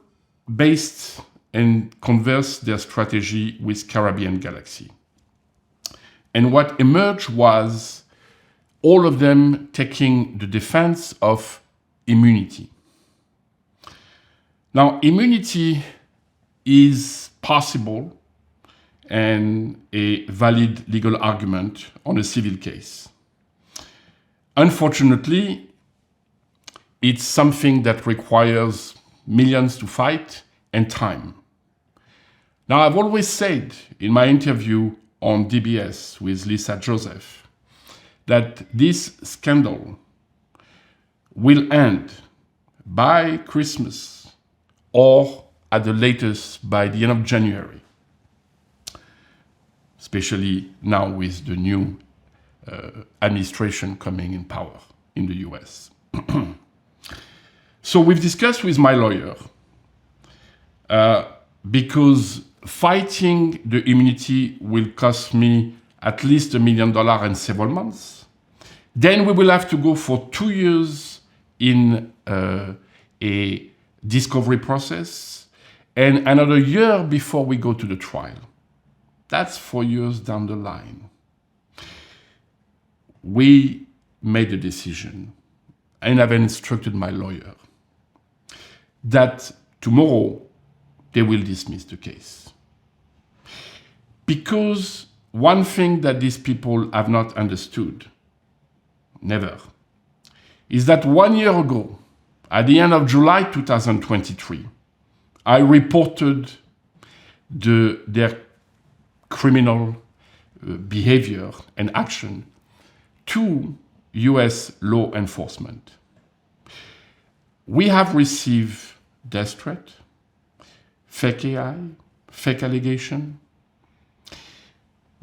based and conversed their strategy with Caribbean Galaxy. And what emerged was all of them taking the defense of immunity. Now, immunity is possible and a valid legal argument on a civil case. Unfortunately, it's something that requires millions to fight and time. Now, I've always said in my interview on DBS with Lisa Joseph that this scandal will end by Christmas or at the latest by the end of January, especially now with the new administration coming in power in the US. So we've discussed with my lawyer because fighting the immunity will cost me at least $1 million and several months. Then we will have to go for 2 years in a discovery process and another year before we go to the trial. That's 4 years down the line. We made a decision, and I've instructed my lawyer that tomorrow they will dismiss the case. Because one thing that these people have not understood, never, is that 1 year ago, at the end of July 2023, I reported their criminal behavior and action to US law enforcement. We have received death threat, fake AI, fake allegation,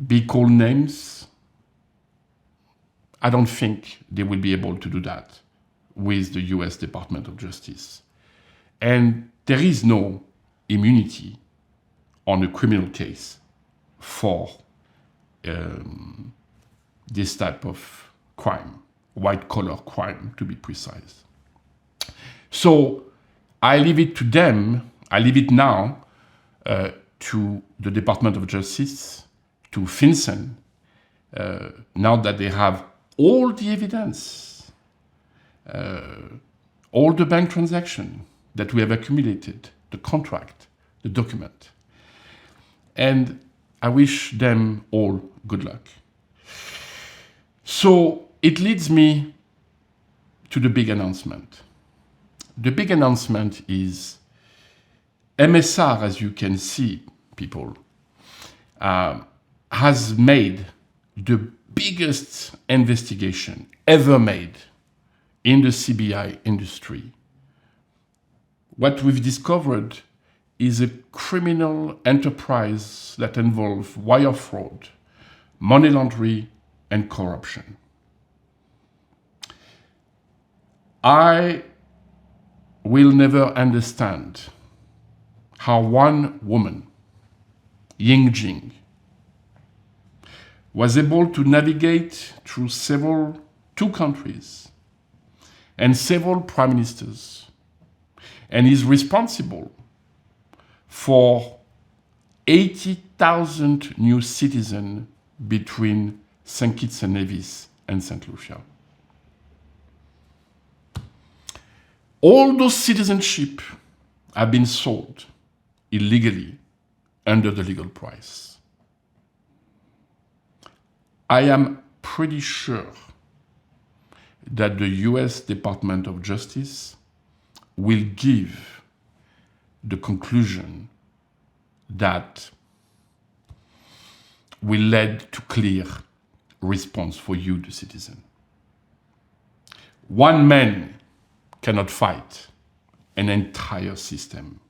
be called names. I don't think they will be able to do that with the US Department of Justice. And there is no immunity on a criminal case for this type of crime, white-collar crime, to be precise. So I leave it to them, I leave it now to the Department of Justice, to FinCEN, now that they have all the evidence, all the bank transaction that we have accumulated, the contract, the document. And I wish them all good luck. So it leads me to the big announcement. The big announcement is MSR, as you can see, people, has made the biggest investigation ever made in the CBI industry. What we've discovered is a criminal enterprise that involves wire fraud, money laundering, and corruption. I will never understand how one woman, Ying Jing, was able to navigate through two countries and several prime ministers, and is responsible for 80,000 new citizens between St. Kitts and Nevis and St. Lucia. All those citizenship have been sold illegally under the legal price. I am pretty sure that the US Department of Justice will give the conclusion that will lead to clear response for you, the citizen. One man cannot fight an entire system.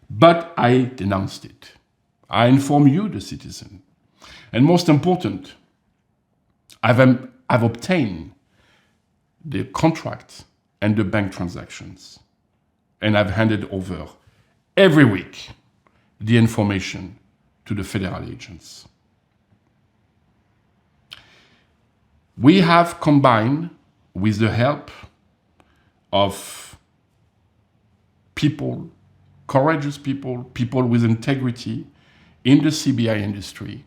But I denounced it. I inform you, the citizen. And most important, I've obtained the contract and the bank transactions. And I've handed over every week the information to the federal agents. We have combined, with the help of people, courageous people, people with integrity in the CBI industry,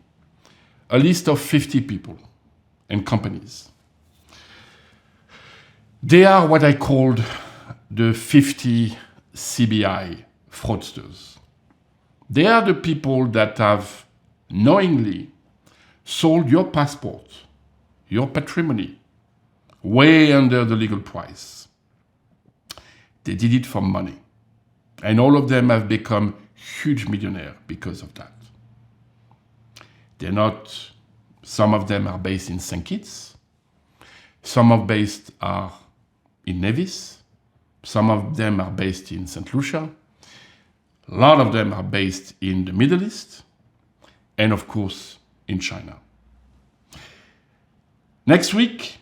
a list of 50 people and companies. They are what I called the 50 CBI fraudsters. They are the people that have knowingly sold your passport, your patrimony, way under the legal price. They did it for money. And all of them have become huge millionaires because of that. Some of them are based in St. Kitts. Some are based in Nevis. Some of them are based in St. Lucia. A lot of them are based in the Middle East. And of course, in China. Next week,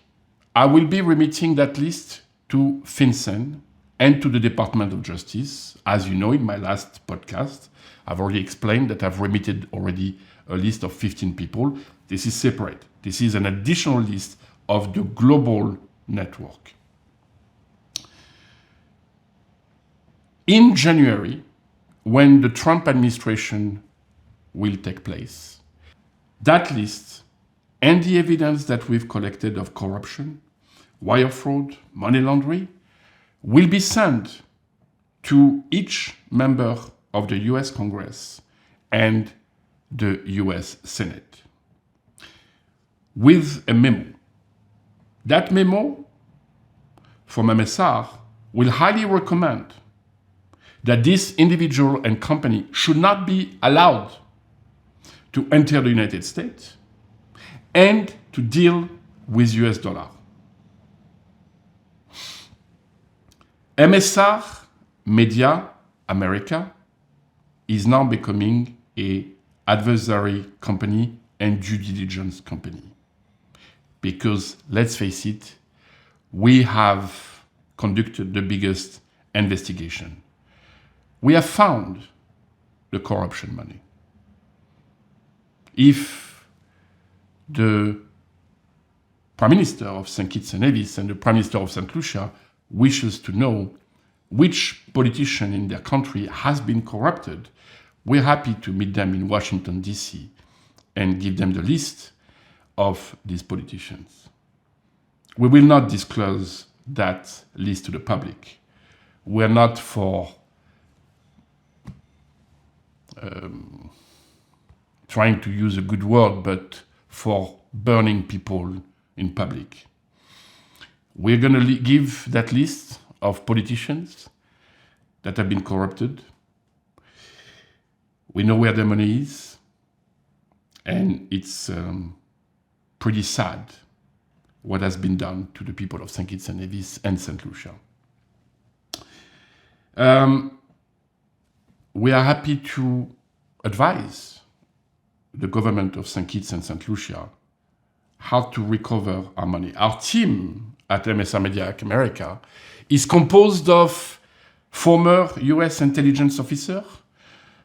I will be remitting that list to FinCEN and to the Department of Justice. As you know, in my last podcast, I've already explained that I've remitted already a list of 15 people. This is separate. This is an additional list of the global network. In January, when the Trump administration will take place, that list and the evidence that we've collected of corruption, wire fraud, money laundering, will be sent to each member of the US Congress and the US Senate with a memo. That memo from MSR will highly recommend that this individual and company should not be allowed to enter the United States and to deal with US dollar. MSR Media America is now becoming an adversary company and due diligence company. Because, let's face it, we have conducted the biggest investigation. We have found the corruption money. If the Prime Minister of St. Kitts and Nevis and the Prime Minister of St. Lucia wishes to know which politician in their country has been corrupted, we're happy to meet them in Washington, D.C. and give them the list of these politicians. We will not disclose that list to the public. We're not for trying to use a good word, but for burning people in public. We're going to give that list of politicians that have been corrupted. We know where the money is, and it's pretty sad what has been done to the people of St. Kitts and Nevis and St. Lucia. We are happy to advise the government of St. Kitts and St. Lucia how to recover our money. Our team at MSR Media America is composed of former US intelligence officer,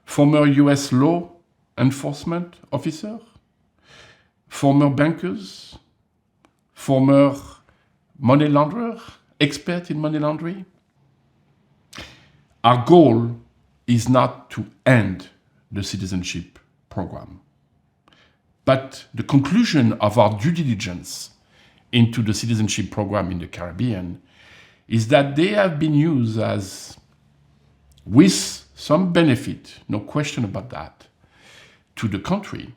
former US law enforcement officer, former bankers, former money launderer, expert in money laundering. Our goal is not to end the citizenship program, but the conclusion of our due diligence into the citizenship program in the Caribbean is that they have been used as, with some benefit, no question about that, to the country,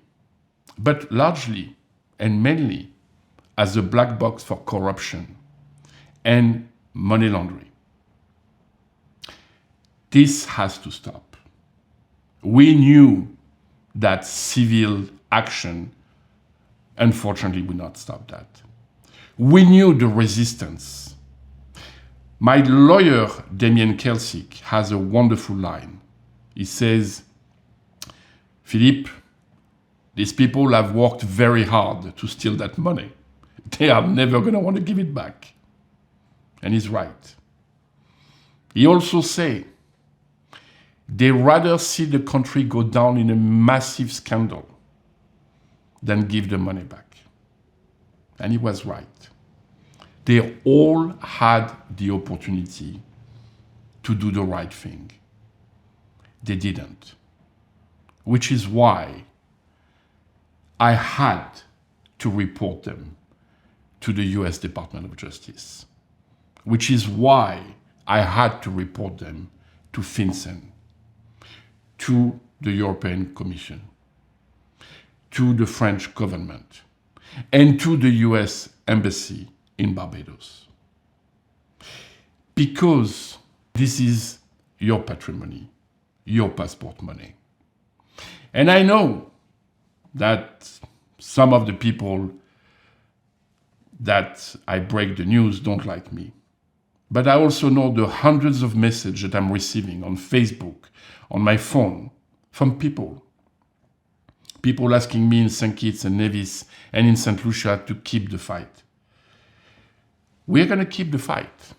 but largely and mainly as a black box for corruption and money laundering. This has to stop. We knew that civil action, unfortunately, would not stop that. We knew the resistance. My lawyer, Damien Kelsick, has a wonderful line. He says, Philippe, these people have worked very hard to steal that money. They are never going to want to give it back. And he's right. He also says, they rather see the country go down in a massive scandal than give the money back. And he was right. They all had the opportunity to do the right thing. They didn't. Which is why I had to report them to the US Department of Justice. Which is why I had to report them to FinCEN, to the European Commission, to the French government, and to the US Embassy in Barbados. Because this is your patrimony, your passport money. And I know that some of the people that I break the news don't like me. But I also know the hundreds of messages that I'm receiving on Facebook, on my phone, from people. People asking me in St. Kitts and Nevis and in St. Lucia to keep the fight. We're going to keep the fight.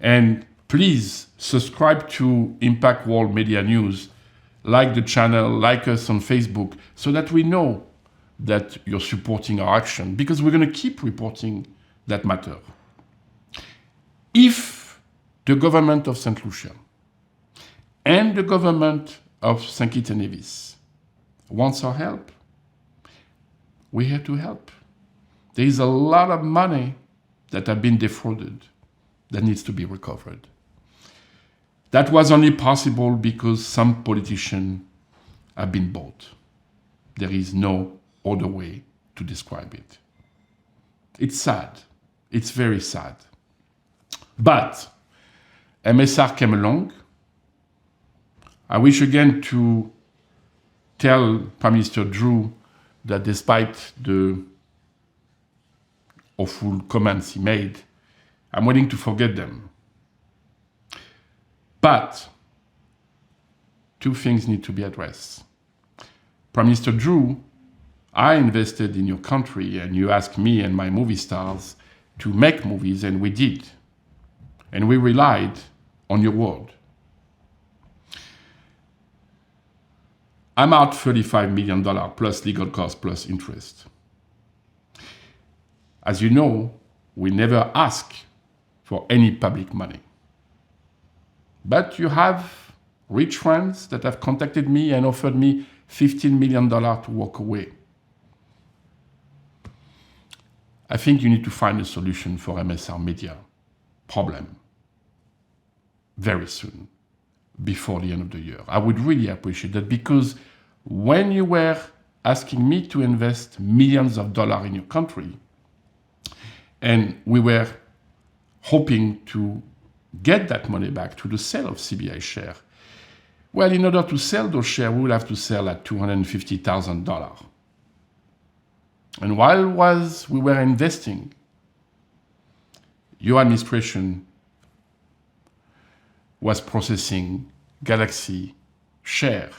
And please subscribe to Impact World Media News, like the channel, like us on Facebook, so that we know that you're supporting our action, because we're going to keep reporting that matter. If the government of St. Lucia and the government of St. Kitts and Nevis wants our help, we're here to help. There is a lot of money that have been defrauded that needs to be recovered. That was only possible because some politicians have been bought. There is no other way to describe it. It's sad. It's very sad. But MSR came along. I wish again to tell Prime Minister Drew that despite the awful comments he made, I'm willing to forget them. But two things need to be addressed. Prime Minister Drew, I invested in your country and you asked me and my movie stars to make movies, and we did. And we relied on your word. I'm out $35 million plus legal costs plus interest. As you know, we never ask for any public money. But you have rich friends that have contacted me and offered me $15 million to walk away. I think you need to find a solution for MSR Media problem very soon, before the end of the year. I would really appreciate that, because when you were asking me to invest millions of dollars in your country. And we were hoping to get that money back through the sale of CBI share. Well, in order to sell those shares, we will have to sell at $250,000. And while we were investing, your administration was processing Galaxy share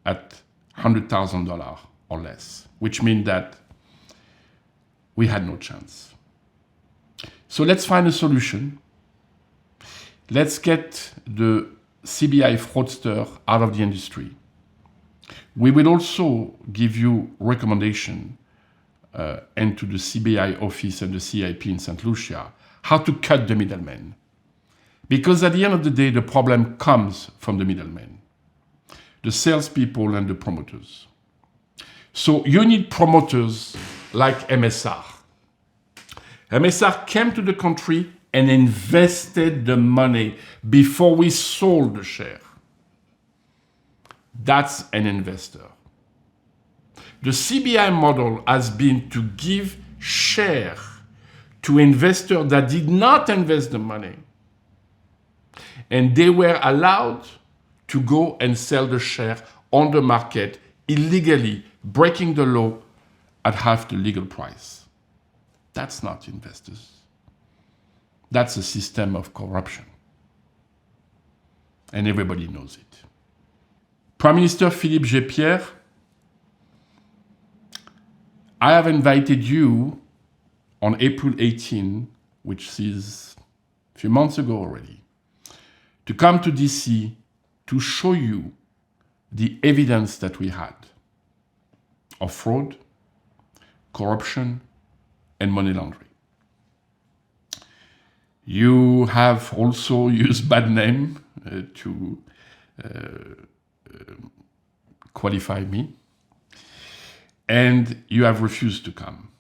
at $100,000 or less, which means that we had no chance. So let's find a solution. Let's get the CBI Fraudster out of the industry. We will also give you recommendation and to the CBI office and the CIP in St. Lucia, how to cut the middlemen. Because at the end of the day, the problem comes from the middlemen, the salespeople and the promoters. So you need promoters like MSR. MSR came to the country and invested the money before we sold the share. That's an investor. The CBI model has been to give share to investors that did not invest the money. And they were allowed to go and sell the share on the market illegally, breaking the law at half the legal price. That's not investors. That's a system of corruption. And everybody knows it. Prime Minister Philippe Martinez, I have invited you on April 18, which is a few months ago already, to come to DC to show you the evidence that we had of fraud, corruption, and money laundering. You have also used bad name to qualify me, and you have refused to come.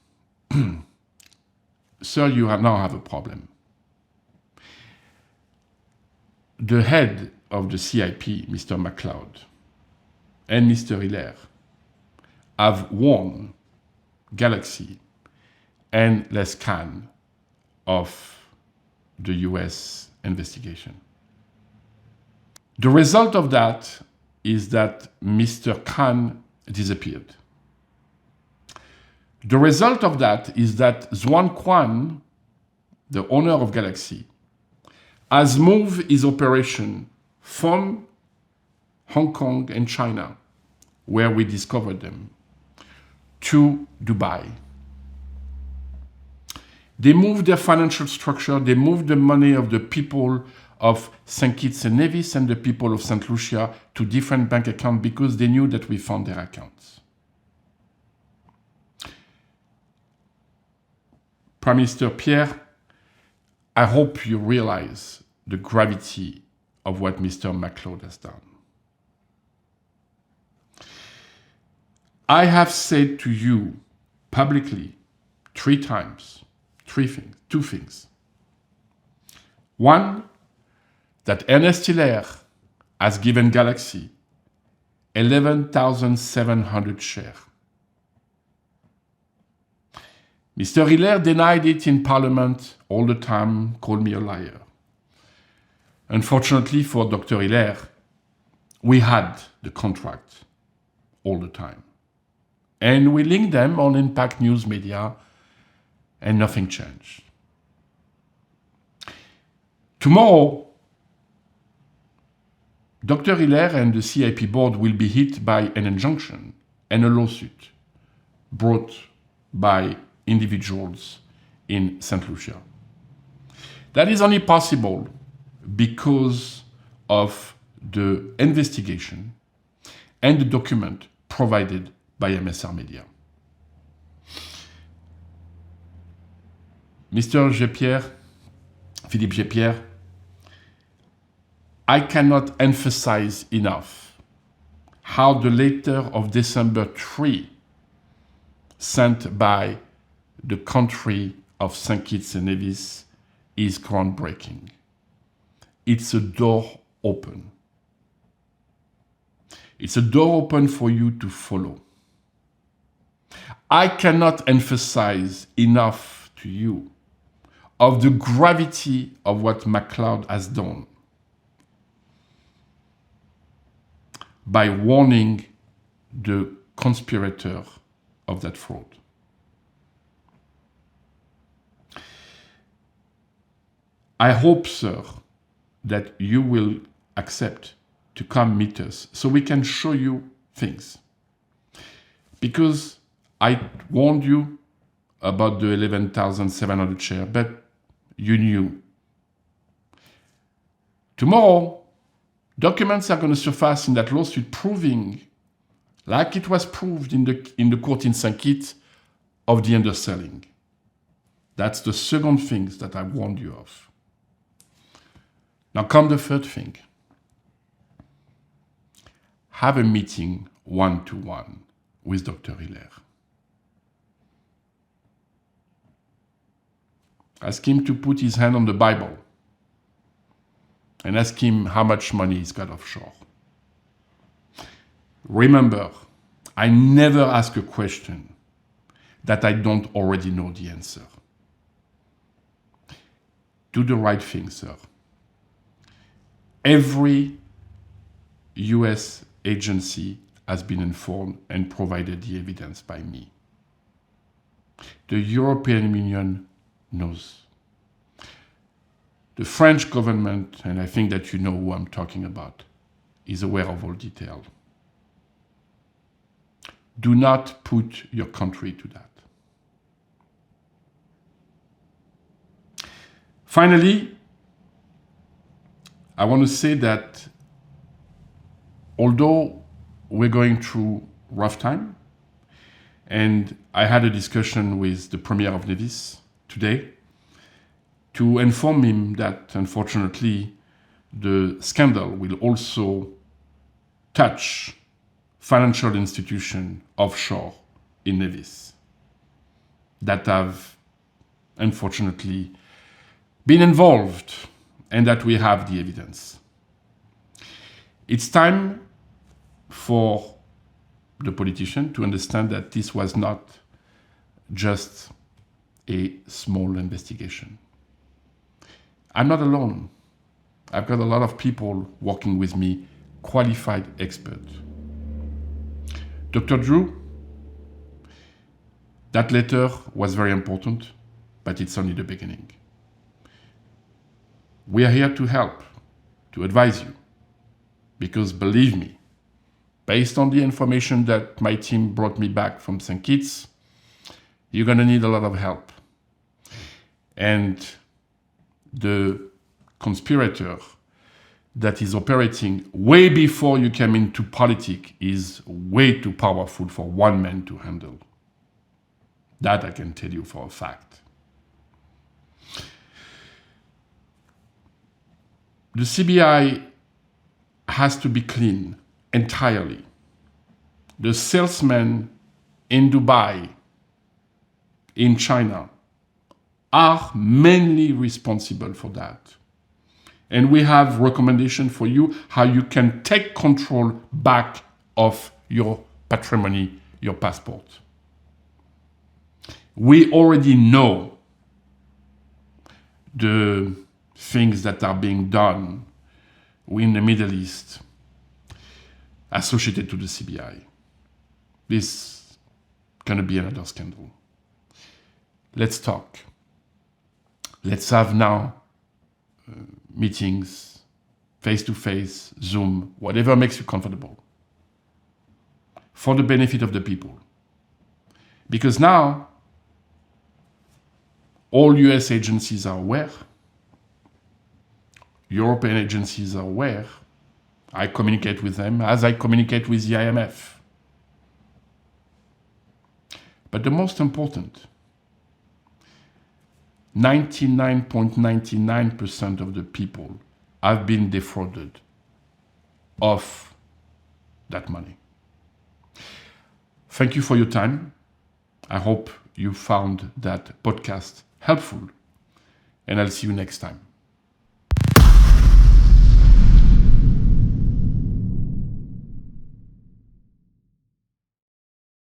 Sir, you now have a problem. The head of the CIP, Mr. MacLeod, and Mr. Hilaire have warned Galaxy and Les Khan of the US investigation. The result of that is that Mr. Khan disappeared. The result of that is that Zwan Quan, the owner of Galaxy, has moved his operation from Hong Kong and China, where we discovered them, to Dubai. They moved their financial structure, they moved the money of the people of St. Kitts and Nevis and the people of St. Lucia to different bank accounts because they knew that we found their accounts. Prime Minister Pierre, I hope you realize the gravity of what Mr. MacLeod has done. I have said to you publicly 3 times, two things. One, that Ernest Hilaire has given Galaxy 11,700 shares. Mr. Hilaire denied it in Parliament all the time, called me a liar. Unfortunately for Dr. Hilaire, we had the contract all the time. And we linked them on Impact News Media, and nothing changed. Tomorrow, Dr. Hilaire and the CIP board will be hit by an injunction and a lawsuit brought by individuals in St. Lucia. That is only possible because of the investigation and the document provided by MSR Media. Mr. Philippe Martinez, I cannot emphasize enough how the letter of December 3 sent by the country of St. Kitts and Nevis is groundbreaking. It's a door open. It's a door open for you to follow. I cannot emphasize enough to you of the gravity of what McCloud has done by warning the conspirator of that fraud. I hope, sir, that you will accept to come meet us so we can show you things. Because I warned you about the 11,700 shares, but you knew. Tomorrow, documents are going to surface in that lawsuit proving, like it was proved in the court in St. Kitts, of the underselling. That's the second thing that I warned you of. Now come the third thing. Have a meeting one-to-one with Dr. Hiller. Ask him to put his hand on the Bible and ask him how much money he's got offshore. Remember, I never ask a question that I don't already know the answer. Do the right thing, sir. Every US agency has been informed and provided the evidence by me. The European Union knows. The French government, and I think that you know who I'm talking about, is aware of all detail. Do not put your country to that. Finally, I want to say that although we're going through rough time, and I had a discussion with the Premier of Nevis today to inform him that, unfortunately, the scandal will also touch financial institutions offshore in Nevis that have, unfortunately, been involved and that we have the evidence. It's time for the politician to understand that this was not just a small investigation. I'm not alone. I've got a lot of people working with me, qualified experts. Dr. Drew, that letter was very important, but it's only the beginning. We are here to help, to advise you, because believe me, based on the information that my team brought me back from St. Kitts, you're going to need a lot of help. And the conspirator that is operating way before you came into politics is way too powerful for one man to handle. That I can tell you for a fact. The CBI has to be clean entirely. The salesmen in Dubai, in China, are mainly responsible for that. And we have recommendations for you how you can take control back of your patrimony, your passport. We already know the things that are being done in the Middle East associated to the CBI. This is going to be another scandal. Let's talk. Let's have now meetings, face-to-face, Zoom, whatever makes you comfortable, for the benefit of the people. Because now, all US agencies are aware, European agencies are aware. I communicate with them as I communicate with the IMF. But the most important, 99.99% of the people have been defrauded of that money. Thank you for your time. I hope you found that podcast helpful, and I'll see you next time.